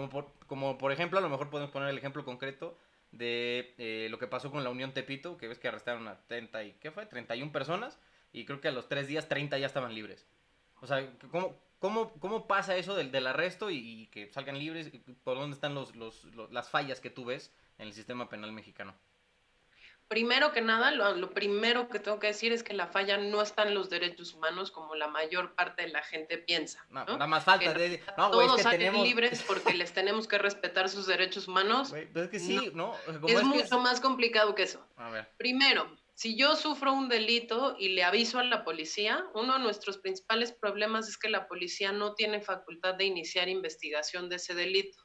como por ejemplo, a lo mejor podemos poner el ejemplo concreto de lo que pasó con la Unión Tepito, que ves que arrestaron a 30 y, ¿qué fue? 31 personas y creo que a los 3 días 30 ya estaban libres. O sea, ¿cómo pasa eso del arresto y que salgan libres? ¿Por dónde están las fallas que tú ves en el sistema penal mexicano? Primero que nada, lo primero que tengo que decir es que la falla no está en los derechos humanos como la mayor parte de la gente piensa, No, ¿no? nada más Que en falta. realidad No, güey, es todos que salen tenemos. libres porque les tenemos que respetar sus derechos humanos. Güey, pues es que No, sí, ¿no? O sea, como es es que mucho es. más complicado que eso. A ver. Primero, si yo sufro un delito y le aviso a la policía, uno de nuestros principales problemas es que la policía no tiene facultad de iniciar investigación de ese delito,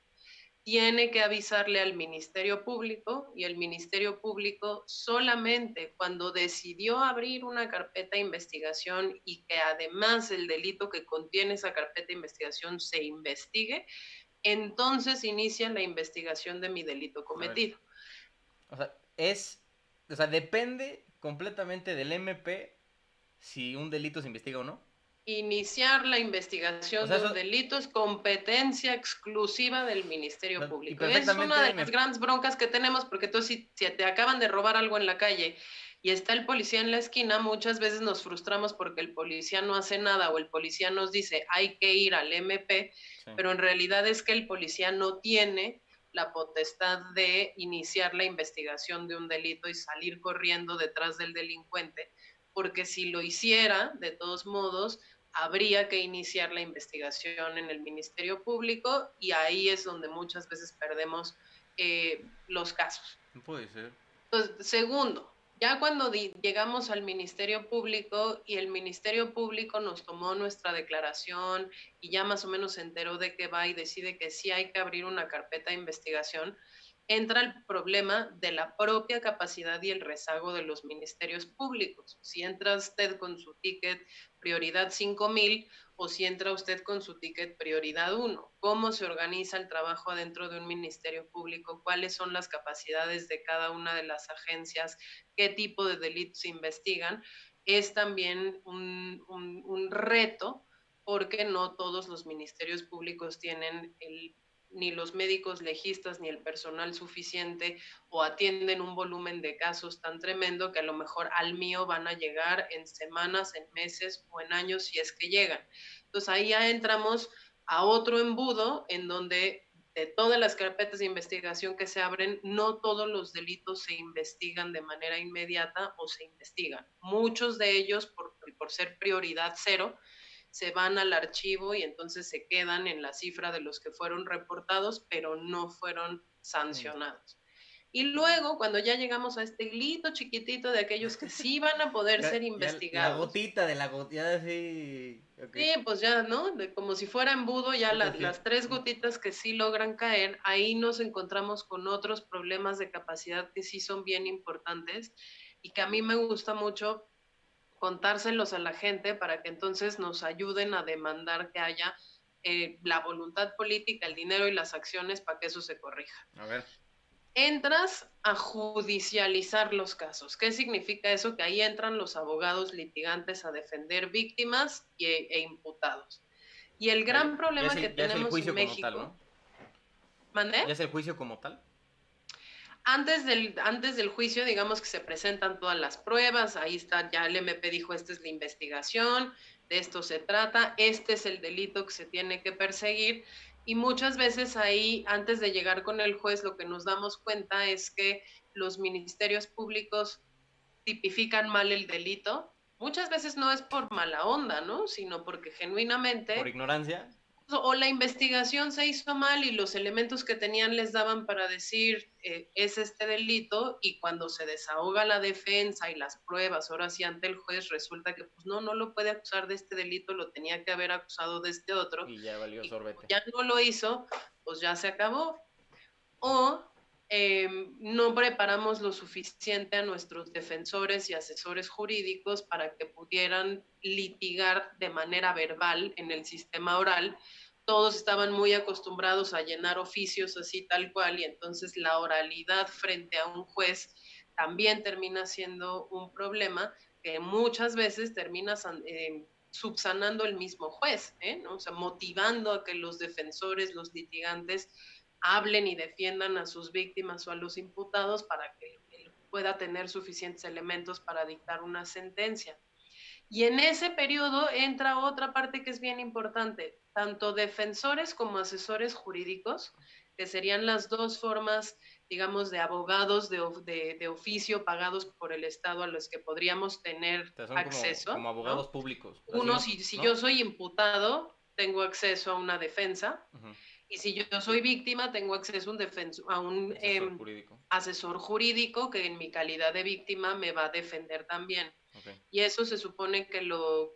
tiene que avisarle al Ministerio Público y el Ministerio Público solamente cuando decidió abrir una carpeta de investigación y que además el delito que contiene esa carpeta de investigación se investigue, entonces inicia la investigación de mi delito A ver. cometido. O sea, es. O sea, depende completamente del MP si un delito se investiga o no. Iniciar la O investigación sea, de eso. un delito es competencia exclusiva del O Ministerio sea, y Público. Es una perfectamente de las grandes broncas que tenemos porque tú si te acaban de robar algo en la calle y está el policía en la esquina, muchas veces nos frustramos porque el policía no hace nada o el policía nos dice hay que ir al MP, Sí. pero en realidad es que el policía no tiene la potestad de iniciar la investigación de un delito y salir corriendo detrás del delincuente, porque si lo hiciera, de todos modos, habría que iniciar la investigación en el Ministerio Público y ahí es donde muchas veces perdemos los casos. No puede ser. Entonces, segundo, Ya cuando llegamos al Ministerio Público y el Ministerio Público nos tomó nuestra declaración y ya más o menos se enteró de qué va y decide que sí hay que abrir una carpeta de investigación, entra el problema de la propia capacidad y el rezago de los ministerios públicos. Si entra usted con su ticket prioridad 5000 o si entra usted con su ticket prioridad 1. ¿Cómo se organiza el trabajo dentro de un ministerio público? ¿Cuáles son las capacidades de cada una de las agencias? ¿Qué tipo de delitos se investigan? Es también un reto porque no todos los ministerios públicos tienen ni los médicos legistas ni el personal suficiente o atienden un volumen de casos tan tremendo que a lo mejor al mío van a llegar en semanas, en meses o en años si es que llegan. Entonces ahí ya entramos a otro embudo en donde de todas las carpetas de investigación que se abren, no todos los delitos se investigan de manera inmediata o se investigan. Muchos de ellos, por ser prioridad cero, se van al archivo y entonces se quedan en la cifra de los que fueron reportados, pero no fueron sancionados. Y luego, cuando ya llegamos a este hilito chiquitito de aquellos que sí van a poder ser Ya la investigados. gotita de la gotita, sí. Okay. Sí, pues ya, ¿no? Como si fuera embudo, ya Sí. las 3 gotitas que sí logran caer, ahí nos encontramos con otros problemas de capacidad que sí son bien importantes y que a mí me gusta mucho contárselos a la gente para que entonces nos ayuden a demandar que haya la voluntad política, el dinero y las acciones para que eso se corrija. A ver. Entras a judicializar los casos. ¿Qué significa eso? Que ahí entran los abogados litigantes a defender víctimas e imputados. Y el gran problema que ya es el tenemos en juicio como tal, México. ¿no? ¿Mandé? ¿Ya es el juicio como tal? Antes del juicio, digamos que se presentan todas las pruebas, ahí está, ya el MP dijo, esta es la investigación, de esto se trata, este es el delito que se tiene que perseguir, y muchas veces ahí, antes de llegar con el juez, lo que nos damos cuenta es que los ministerios públicos tipifican mal el delito. Muchas veces no es por mala onda, ¿no? Sino porque ¿Por genuinamente ignorancia? o la investigación se hizo mal y los elementos que tenían les daban para decir es este delito y cuando se desahoga la defensa y las pruebas, ahora sí ante el juez, resulta que pues no lo puede acusar de este delito, lo tenía que haber acusado de este otro Y ya valió y como sorbete. ya no lo hizo, pues ya se acabó. O no preparamos lo suficiente a nuestros defensores y asesores jurídicos para que pudieran litigar de manera verbal en el sistema oral. Todos estaban muy acostumbrados a llenar oficios así tal cual y entonces la oralidad frente a un juez también termina siendo un problema que muchas veces termina subsanando el mismo juez, ¿no? O sea, motivando a que los defensores, los litigantes hablen y defiendan a sus víctimas o a los imputados para que él pueda tener suficientes elementos para dictar una sentencia. Y en ese periodo entra otra parte que es bien importante, tanto defensores como asesores jurídicos, que serían las dos formas, digamos, de abogados de oficio pagados por el Estado a los que podríamos tener O sea, son como acceso, abogados ¿no? públicos. Uno, Así, si ¿no? yo soy imputado, tengo acceso a una defensa, y si yo soy víctima, tengo acceso a un Asesor jurídico. asesor jurídico que en mi calidad de víctima me va a defender también. Okay. Y eso se supone que lo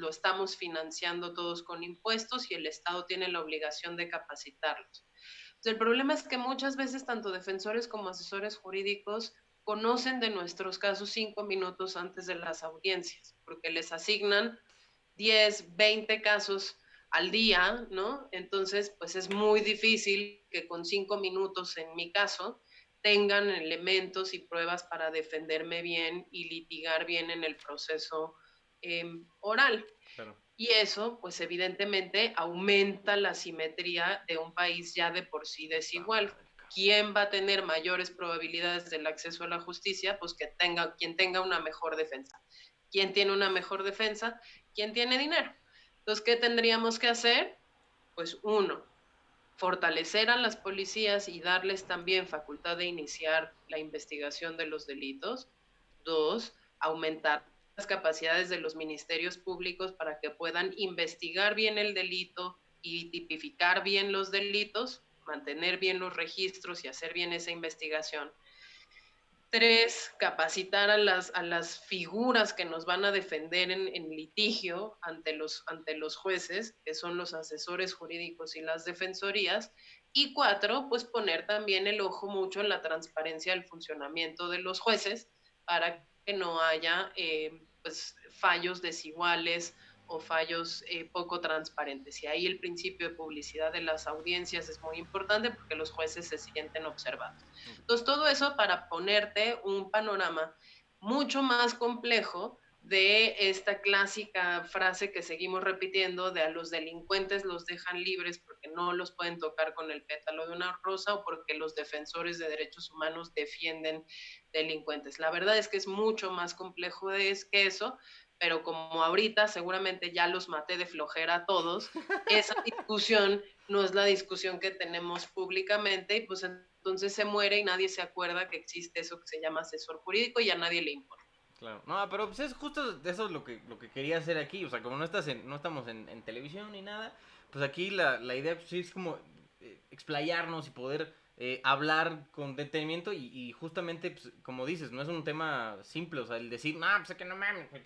estamos financiando todos con impuestos y el Estado tiene la obligación de capacitarlos. Entonces, el problema es que muchas veces tanto defensores como asesores jurídicos conocen de nuestros casos 5 minutos antes de las audiencias, porque les asignan 10, 20 casos al día, ¿no? Entonces, pues es muy difícil que con 5 minutos, en mi caso, tengan elementos y pruebas para defenderme bien y litigar bien en el proceso oral. Claro. Y eso, pues evidentemente, aumenta la simetría de un país ya de por sí desigual. ¿Quién va a tener mayores probabilidades del acceso a la justicia? Pues quien tenga una mejor defensa. ¿Quién tiene una mejor defensa? ¿Quién tiene dinero? Entonces, ¿qué tendríamos que hacer? Pues uno, fortalecer a las policías y darles también facultad de iniciar la investigación de los delitos. Dos, aumentar las capacidades de los ministerios públicos para que puedan investigar bien el delito y tipificar bien los delitos, mantener bien los registros y hacer bien esa investigación. 3, capacitar a las figuras que nos van a defender en litigio ante los jueces, que son los asesores jurídicos y las defensorías. Y 4, pues poner también el ojo mucho en la transparencia del funcionamiento de los jueces para que no haya pues, fallos desiguales o fallos poco transparentes. Y ahí el principio de publicidad de las audiencias es muy importante porque los jueces se sienten observados. Entonces, todo eso para ponerte un panorama mucho más complejo de esta clásica frase que seguimos repitiendo de a los delincuentes los dejan libres porque no los pueden tocar con el pétalo de una rosa o porque los defensores de derechos humanos defienden delincuentes. La verdad es que es mucho más complejo que eso, pero como ahorita seguramente ya los maté de flojera a todos, esa discusión no es la discusión que tenemos públicamente y pues entonces se muere y nadie se acuerda que existe eso que se llama asesor jurídico y a nadie le importa. Claro, no, pero pues es justo eso es lo que quería hacer aquí, o sea, como no estamos en televisión ni nada, pues aquí la idea pues, sí es como explayarnos y poder hablar con detenimiento y justamente, pues, como dices, no es un tema simple, o sea, el decir, no, pues es que no mames, pues,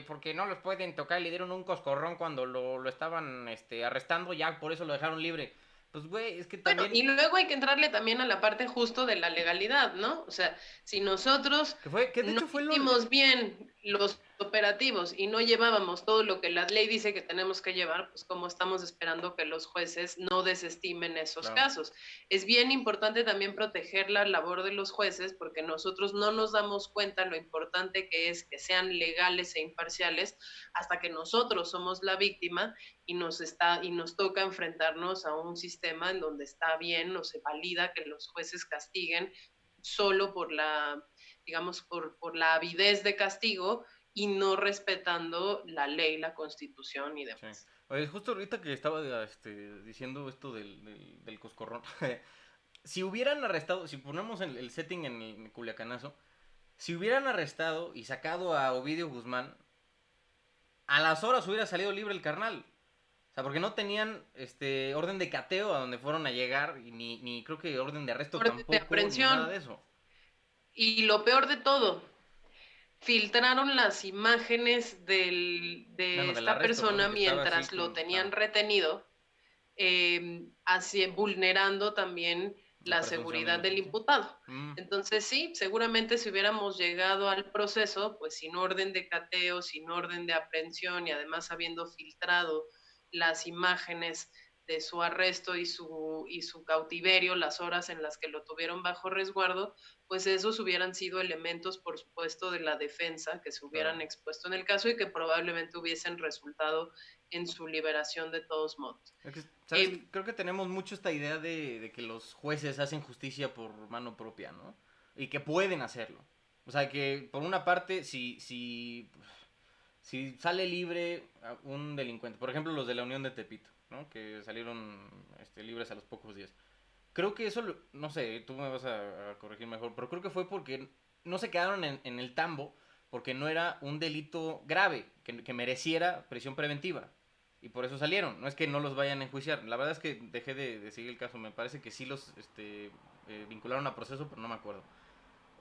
porque no los pueden tocar, le dieron un coscorrón cuando lo estaban arrestando, ya por eso lo dejaron libre. Pues, güey, es que Bueno, también, y luego hay que entrarle también a la parte justo de la legalidad, ¿no? O sea, si nosotros que de no hecho fue hicimos bien los operativos y no llevábamos todo lo que la ley dice que tenemos que llevar, pues como estamos esperando que los jueces no desestimen esos Claro. casos. Es bien importante también proteger la labor de los jueces porque nosotros no nos damos cuenta lo importante que es que sean legales e imparciales hasta que nosotros somos la víctima y nos toca enfrentarnos a un sistema en donde está bien o se valida que los jueces castiguen solo por la, digamos, por la avidez de castigo y no respetando la ley, la constitución y Sí. demás. Oye, justo ahorita que estaba diciendo esto del coscorrón, si hubieran arrestado, si ponemos el setting en el Culiacanazo, si hubieran arrestado y sacado a Ovidio Guzmán, a las horas hubiera salido libre el carnal. O sea, porque no tenían orden de cateo a donde fueron a llegar, y ni creo que orden de arresto Orden de tampoco, ni nada aprehensión. de eso. Y lo peor de todo, filtraron las imágenes de Bueno, del esta arresto, ¿no? De persona que estaba así mientras lo con. Claro, tenían retenido así, vulnerando también la la presunción de seguridad del inocencia. imputado. Mm, Entonces, sí, seguramente si hubiéramos llegado al proceso, pues sin orden de cateo, sin orden de aprehensión y además habiendo filtrado las imágenes de su arresto y su cautiverio, las horas en las que lo tuvieron bajo resguardo, pues esos hubieran sido elementos, por supuesto, de la defensa que se claro. hubieran expuesto en el caso y que probablemente hubiesen resultado en su liberación de todos modos. Es que, ¿sabes? Eh, Creo que tenemos mucho esta idea de que los jueces hacen justicia por mano propia, ¿no? Y que pueden hacerlo. O sea, que por una parte, si sale libre un delincuente, por ejemplo los de la Unión de Tepito, ¿no? Que salieron libres a los pocos días. Creo que eso, no sé, tú me vas a corregir mejor, pero creo que fue porque no se quedaron en el tambo porque no era un delito grave que mereciera prisión preventiva. Y por eso salieron. No es que no los vayan a enjuiciar. La verdad es que dejé de seguir el caso. Me parece que sí los vincularon a proceso, pero no me acuerdo.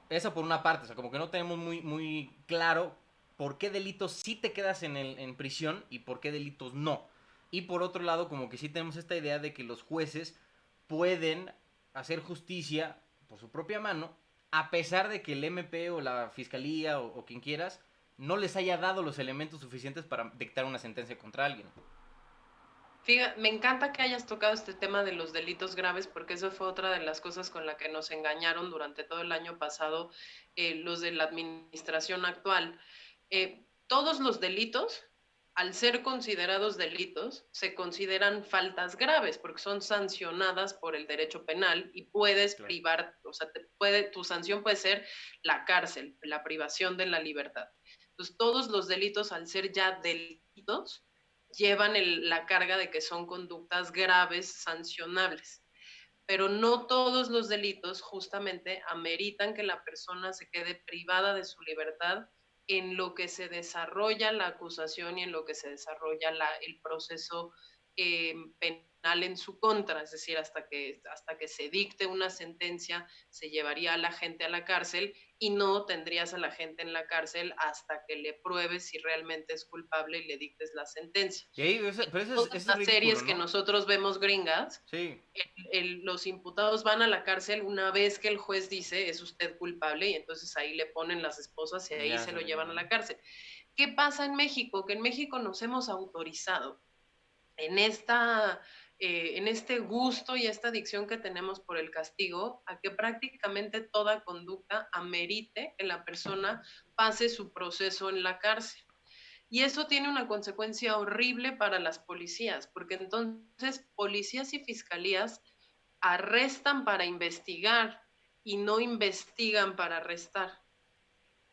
Eso por una parte. O sea, como que no tenemos muy claro por qué delitos sí te quedas en prisión y por qué delitos no. Y por otro lado, como que sí tenemos esta idea de que los jueces pueden hacer justicia por su propia mano, a pesar de que el MP o la fiscalía o quien quieras no les haya dado los elementos suficientes para dictar una sentencia contra alguien. Fíjate, me encanta que hayas tocado este tema de los delitos graves porque eso fue otra de las cosas con la que nos engañaron durante todo el año pasado los de la administración actual. Todos los delitos, al ser considerados delitos, se consideran faltas graves porque son sancionadas por el derecho penal y puedes Claro. privar, o sea, tu sanción puede ser la cárcel, la privación de la libertad. Entonces, todos los delitos, al ser ya delitos, llevan la carga de que son conductas graves, sancionables. Pero no todos los delitos justamente ameritan que la persona se quede privada de su libertad en lo que se desarrolla la acusación y en lo que se desarrolla el proceso penal en su contra, es decir, hasta que se dicte una sentencia, se llevaría a la gente a la cárcel y no tendrías a la gente en la cárcel hasta que le pruebes si realmente es culpable y le dictes la sentencia. Y ahí, pero Todas eso es las ridículo, series que ¿no? nosotros vemos gringas, Sí, los imputados van a la cárcel una vez que el juez dice es usted culpable y entonces ahí le ponen las esposas y y ahí ya se se lo lo llevan a llevan, la ¿no? cárcel. ¿Qué pasa en México? Que en México nos hemos autorizado en en este gusto y esta adicción que tenemos por el castigo, a que prácticamente toda conducta amerite que la persona pase su proceso en la cárcel. Y eso tiene una consecuencia horrible para las policías, porque entonces policías y fiscalías arrestan para investigar y no investigan para arrestar.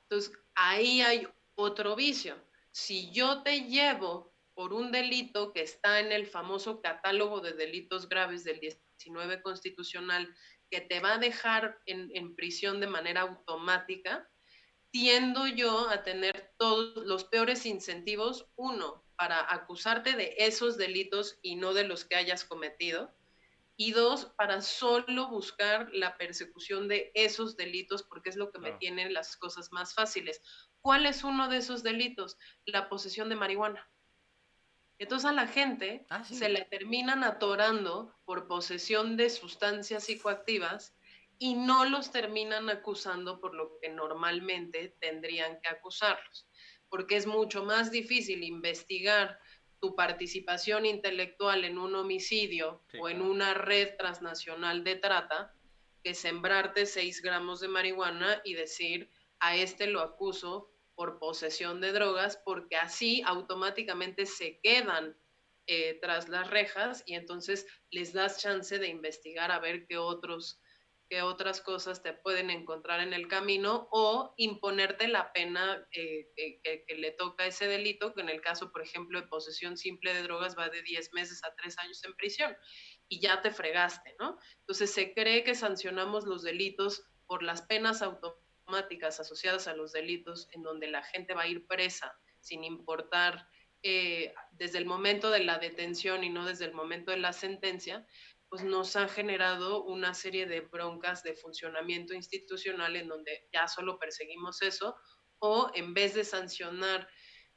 Entonces, ahí hay otro vicio. Si yo te llevo por un delito que está en el famoso catálogo de delitos graves del 19 constitucional, que te va a dejar en prisión de manera automática, tiendo yo a tener todos los peores incentivos, uno, para acusarte de esos delitos y no de los que hayas cometido, y dos, para solo buscar la persecución de esos delitos porque es lo que me Claro. tiene las cosas más fáciles. ¿Cuál es uno de esos delitos? La posesión de marihuana. Entonces a la gente Ah, se sí. le terminan atorando por posesión de sustancias psicoactivas y no los terminan acusando por lo que normalmente tendrían que acusarlos, porque es mucho más difícil investigar tu participación intelectual en un homicidio Sí, o en claro. una red transnacional de trata que sembrarte 6 gramos de marihuana y decir, a este lo acuso por posesión de drogas, porque así automáticamente se quedan tras las rejas y entonces les das chance de investigar a ver qué otras cosas te pueden encontrar en el camino o imponerte la pena que le toca a ese delito, que en el caso, por ejemplo, de posesión simple de drogas va de 10 meses a 3 años en prisión y ya te fregaste, ¿no? Entonces se cree que sancionamos los delitos por las penas automáticas asociadas a los delitos en donde la gente va a ir presa sin importar desde el momento de la detención y no desde el momento de la sentencia, pues nos ha generado una serie de broncas de funcionamiento institucional en donde ya solo perseguimos eso o en vez de sancionar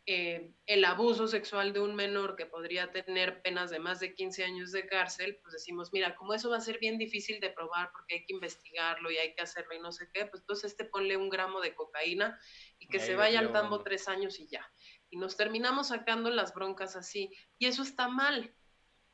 el abuso sexual de un menor que podría tener penas de más de 15 años de cárcel, pues decimos, mira, como eso va a ser bien difícil de probar porque hay que investigarlo y hay que hacerlo y no sé qué, pues entonces ponle un gramo de cocaína y Y que se ahí vaya al lo tambo vendo. 3 años y ya. Y nos terminamos sacando las broncas así. Y eso está mal,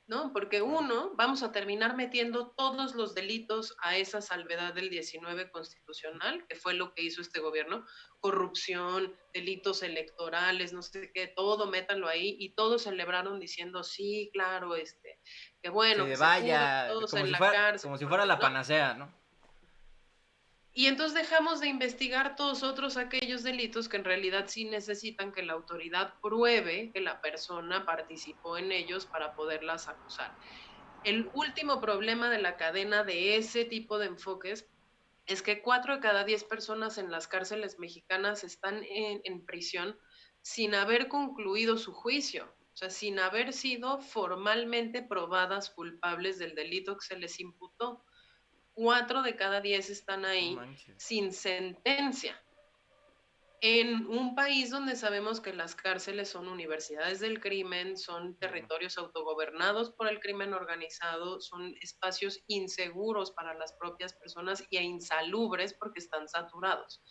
¿no? Porque Claro. uno, vamos a terminar metiendo todos los delitos a esa salvedad del 19 constitucional, que fue lo que hizo este gobierno, corrupción, delitos electorales, no sé qué, todo métanlo ahí, y todos celebraron diciendo, sí, claro, que Sí, bueno, que de se pudo, vaya, todos en la cárcel, como si fuera porque, la ¿no? panacea, ¿no? Y entonces dejamos de investigar todos otros aquellos delitos que en realidad sí necesitan que la autoridad pruebe que la persona participó en ellos para poderlas acusar. El último problema de la cadena de ese tipo de enfoques es que 4 de cada 10 personas en las cárceles mexicanas están en prisión sin haber concluido su juicio, o sea, sin haber sido formalmente probadas culpables del delito que se les imputó. 4 de cada 10 están No ahí manches. sin sentencia en un país donde sabemos que las cárceles son universidades del crimen, son Claro. territorios autogobernados por el crimen organizado, son espacios inseguros para las propias personas e insalubres porque están saturados.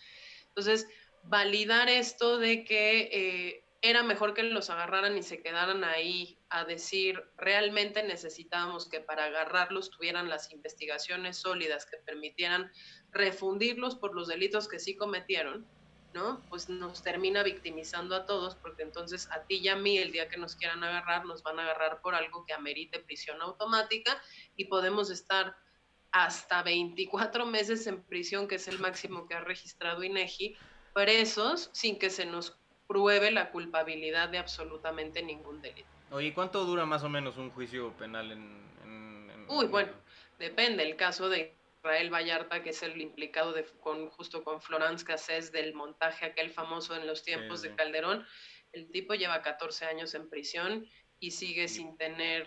Entonces, validar esto de que era mejor que los agarraran y se quedaran ahí a decir, realmente necesitábamos que para agarrarlos tuvieran las investigaciones sólidas que permitieran refundirlos por los delitos que sí cometieron, ¿no? Pues nos termina victimizando a todos, porque entonces a ti y a mí, el día que nos quieran agarrar, nos van a agarrar por algo que amerite prisión automática y podemos estar hasta 24 meses en prisión, que es el máximo que ha registrado INEGI, presos sin que se nos pruebe la culpabilidad de absolutamente ningún delito. Oye, ¿cuánto dura más o menos un juicio penal Uy, en bueno, México? depende. El caso de Israel Vallarta, que es el implicado justo con Florence Cassés del montaje aquel famoso en los Sí, tiempos sí. de Calderón, el tipo lleva 14 años en prisión y sigue Y, sin tener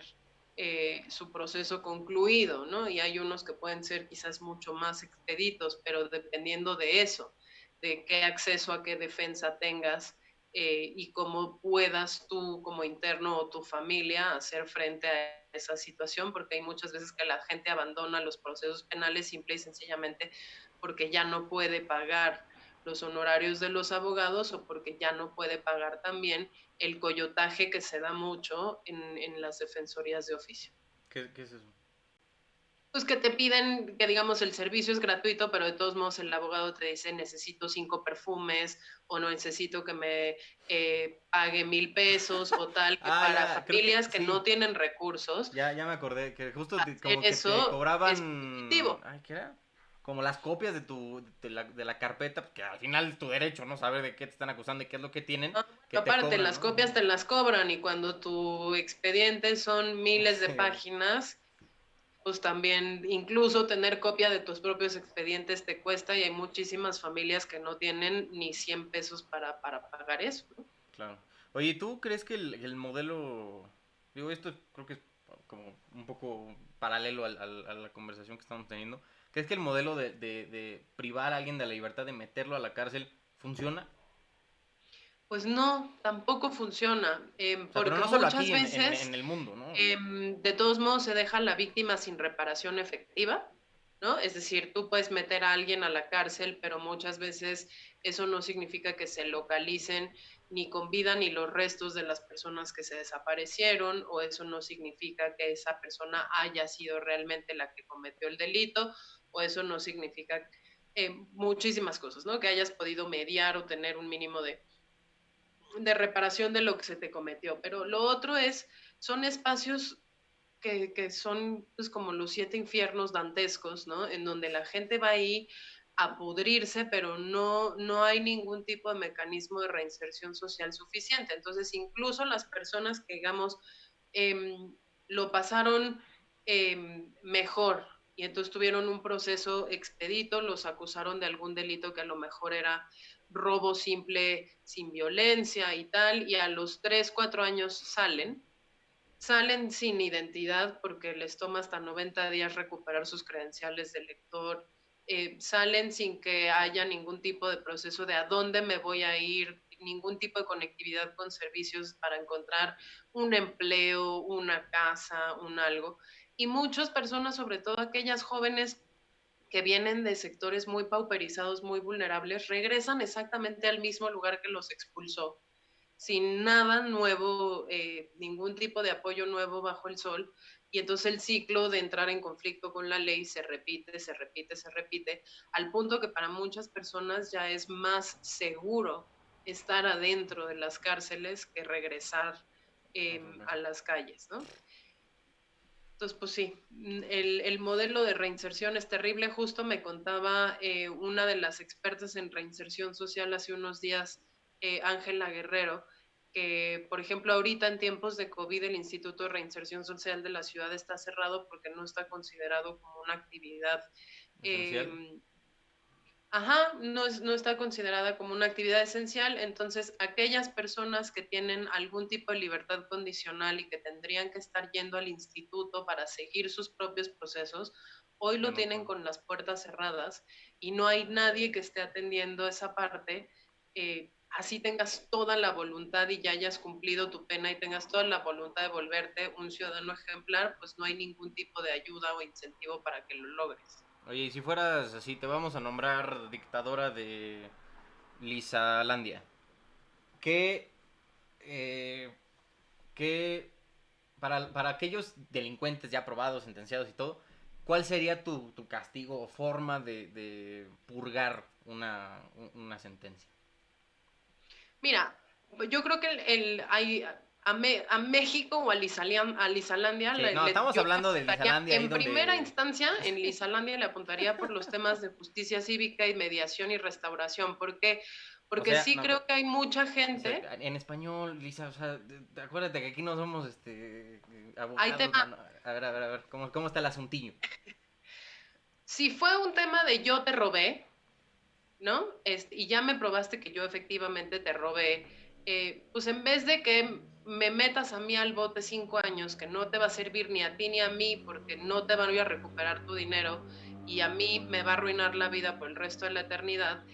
su proceso concluido, ¿no? Y hay unos que pueden ser quizás mucho más expeditos, pero dependiendo de eso, de qué acceso a qué defensa tengas y cómo puedas tú como interno o tu familia hacer frente a esa situación, porque hay muchas veces que la gente abandona los procesos penales simple y sencillamente porque ya no puede pagar los honorarios de los abogados o porque ya no puede pagar también el coyotaje que se da mucho en las defensorías de oficio. ¿Qué es eso? Pues que te piden que digamos el servicio es gratuito, pero de todos modos el abogado te dice necesito 5 perfumes o no necesito que me pague 1,000 pesos o tal, que Ah, para ya, creo que familias que no sí. tienen recursos, Ya me acordé que justo hacer como que te eso es cobraban, prohibitivo. ay, ¿qué era? Como las copias de la carpeta, que al final es tu derecho, ¿no? Saber de qué te están acusando y qué es lo que tienen, Ah, que bueno, te aparte, cobran, las ¿no? copias te las cobran y cuando tu expediente son miles de Sí, páginas, pues también incluso tener copia de tus propios expedientes te cuesta y hay muchísimas familias que no tienen ni 100 pesos para pagar eso, ¿no? claro. Oye, ¿tú crees que el modelo, digo, esto creo que es como un poco paralelo a la conversación que estamos teniendo, ¿crees que el modelo de privar a alguien de la libertad, de meterlo a la cárcel, funciona? Pues no, tampoco funciona, O sea, pero porque no solo muchas aquí veces en el mundo, ¿no? de todos modos se deja a la víctima sin reparación efectiva, ¿no? Es decir, tú puedes meter a alguien a la cárcel, pero muchas veces eso no significa que se localicen ni con vida ni los restos de las personas que se desaparecieron, o eso no significa que esa persona haya sido realmente la que cometió el delito, o eso no significa muchísimas cosas, ¿no? Que hayas podido mediar o tener un mínimo de reparación de lo que se te cometió. Pero lo otro es, son espacios que son pues como los 7 infiernos dantescos, ¿no? En donde la gente va ahí a pudrirse, pero no hay ningún tipo de mecanismo de reinserción social suficiente. Entonces, incluso las personas que, digamos, eh, lo pasaron mejor y entonces tuvieron un proceso expedito, los acusaron de algún delito que a lo mejor era robo simple sin violencia y tal, y a los 3, 4 años salen sin identidad porque les toma hasta 90 días recuperar sus credenciales de lector, salen sin que haya ningún tipo de proceso de a dónde me voy a ir, ningún tipo de conectividad con servicios para encontrar un empleo, una casa, un algo. Y muchas personas, sobre todo aquellas jóvenes que vienen de sectores muy pauperizados, muy vulnerables, regresan exactamente al mismo lugar que los expulsó sin nada nuevo, ningún tipo de apoyo nuevo bajo el sol, y entonces el ciclo de entrar en conflicto con la ley se repite, se repite, se repite, al punto que para muchas personas ya es más seguro estar adentro de las cárceles que regresar a las calles, ¿no? Entonces, pues sí, el modelo de reinserción es terrible. Justo me contaba una de las expertas en reinserción social hace unos días, Ángela Guerrero, que, por ejemplo, ahorita en tiempos de COVID el Instituto de Reinserción Social de la ciudad está cerrado porque no está considerado como una actividad Esencial. eh, ajá, no está considerada como una actividad esencial, entonces aquellas personas que tienen algún tipo de libertad condicional y que tendrían que estar yendo al instituto para seguir sus propios procesos, hoy Ya lo no tienen puedo. con las puertas cerradas y no hay nadie que esté atendiendo esa parte. Así tengas toda la voluntad y ya hayas cumplido tu pena y tengas toda la voluntad de volverte un ciudadano ejemplar, pues no hay ningún tipo de ayuda o incentivo para que lo logres. Oye, y si fueras así, te vamos a nombrar dictadora de Lisalandia. ¿Qué, eh, qué para aquellos delincuentes ya probados, sentenciados y todo, ¿cuál sería tu castigo o forma de purgar una sentencia? Mira, yo creo que a México o a Lisalandia Sí, no, estamos yo le hablando de apuntaría, Lisalandia ahí en primera donde... instancia, en Lisalandia le apuntaría por los temas de justicia cívica y mediación y restauración. ¿Por qué? O Porque sea, sí no, creo que hay mucha o sea, gente, en español, Lisa, o sea, acuérdate que aquí no somos hay abogados, temas, no. A ver, ¿cómo está el asuntillo? si fue un tema de yo te robé, ¿no? Y ya me probaste que yo efectivamente te robé, pues en vez de que me metas a mí al bote 5 años, que no te va a servir ni a ti ni a mí, porque no te van a recuperar tu dinero y a mí me va a arruinar la vida por el resto de la eternidad.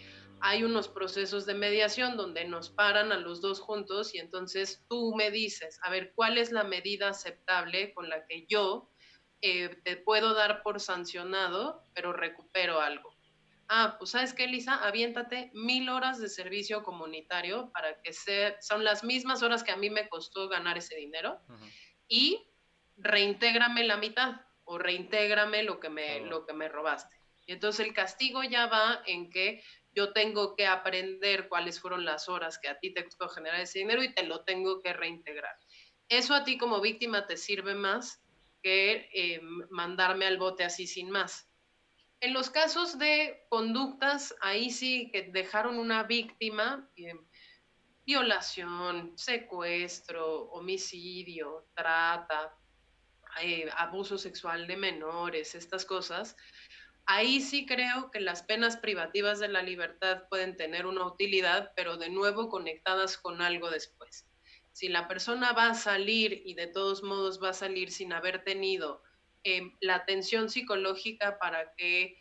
Hay unos procesos de mediación donde nos paran a los dos juntos y entonces tú me dices, a ver, ¿cuál es la medida aceptable con la que yo te puedo dar por sancionado, pero recupero algo? Ah, pues ¿sabes qué, Lisa? Aviéntate 1000 horas de servicio comunitario para que son las mismas horas que a mí me costó ganar ese dinero Ujú. y reintégrame la mitad o reintégrame Oh. lo que me robaste. Y entonces el castigo ya va en que yo tengo que aprender cuáles fueron las horas que a ti te costó generar ese dinero y te lo tengo que reintegrar. Eso a ti como víctima te sirve más que mandarme al bote así sin más. En los casos de conductas, ahí sí que dejaron una víctima, violación, secuestro, homicidio, trata, abuso sexual de menores, estas cosas, ahí sí creo que las penas privativas de la libertad pueden tener una utilidad, pero de nuevo conectadas con algo después. Si la persona va a salir y de todos modos va a salir sin haber tenido la atención psicológica para que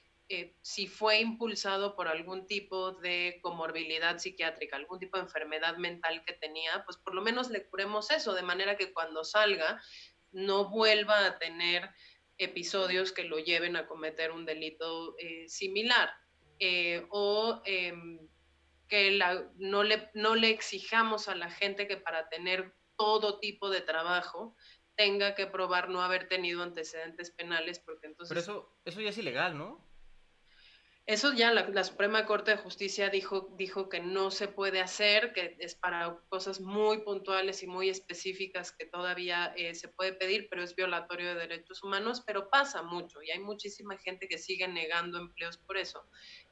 si fue impulsado por algún tipo de comorbilidad psiquiátrica, algún tipo de enfermedad mental que tenía, pues por lo menos le curemos eso, de manera que cuando salga no vuelva a tener episodios que lo lleven a cometer un delito similar. O que no le exijamos a la gente que para tener todo tipo de trabajo tenga que probar no haber tenido antecedentes penales, porque Pero entonces eso ya es ilegal, ¿no? eso ya la Suprema Corte de Justicia dijo que no se puede hacer, que es para cosas muy puntuales y muy específicas que todavía se puede pedir, pero es violatorio de derechos humanos, pero pasa mucho y hay muchísima gente que sigue negando empleos por eso.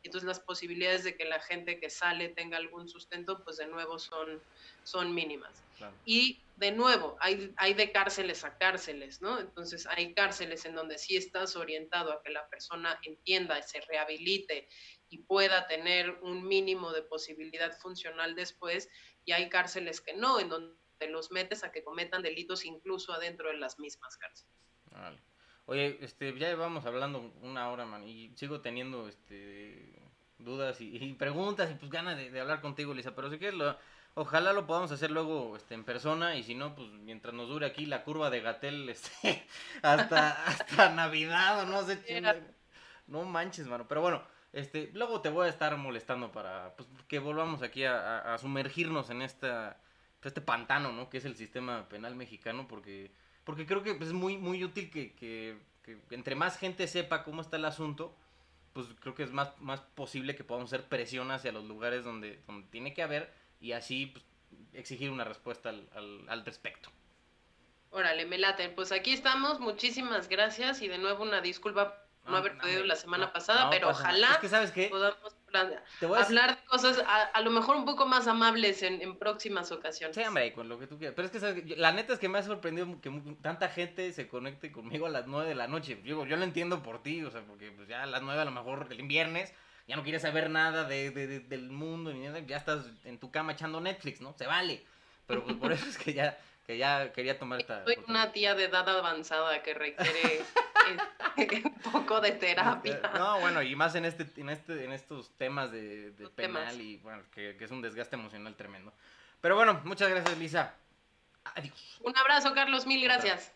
Entonces las posibilidades de que la gente que sale tenga algún sustento, pues de nuevo son mínimas. Claro. Y de nuevo, hay de cárceles a cárceles, ¿no? Entonces hay cárceles en donde sí estás orientado a que la persona entienda, se rehabilite y pueda tener un mínimo de posibilidad funcional después, y hay cárceles que no, en donde los metes a que cometan delitos incluso adentro de las mismas cárceles. Vale. Oye, ya llevamos hablando una hora, man, y sigo teniendo, dudas y preguntas y pues ganas de hablar contigo, Lisa, pero si quieres, ojalá lo podamos hacer luego, en persona, y si no, pues mientras nos dure aquí la curva de Gatel, hasta Navidad o no sé, no manches, mano, pero bueno, luego te voy a estar molestando para, pues, que volvamos aquí a sumergirnos en este pantano, ¿no? Que es el sistema penal mexicano, porque creo que pues, es muy, muy útil que entre más gente sepa cómo está el asunto, pues creo que es más posible que podamos hacer presión hacia los lugares donde tiene que haber, y así pues, exigir una respuesta al respecto. Órale, me late. Pues aquí estamos. Muchísimas gracias y de nuevo una disculpa por no No, haber no, podido hombre, la semana no, pasada, no pero pasa nada. Es ojalá que, ¿sabes qué? podamos Te voy a decir, hablar de cosas a lo mejor un poco más amables en próximas sí, ocasiones. hombre, con lo que tú quieras. Pero es que, ¿sabes? La neta es que me ha sorprendido que tanta gente se conecte conmigo a las 9 de la noche. Digo, yo lo entiendo por ti, o sea, porque pues ya a las 9 a lo mejor el viernes ya no quieres saber nada del mundo ni nada, ya estás en tu cama echando Netflix, ¿no? Se vale. Pero pues por eso es que ya quería tomar esta Soy oportunidad. una tía de edad avanzada que requiere un poco de terapia. No, bueno, y más en estos temas de Los temas. penal y bueno, que es un desgaste emocional tremendo. Pero bueno, muchas gracias, Lisa. Adiós. Un abrazo, Carlos, mil Otra. gracias.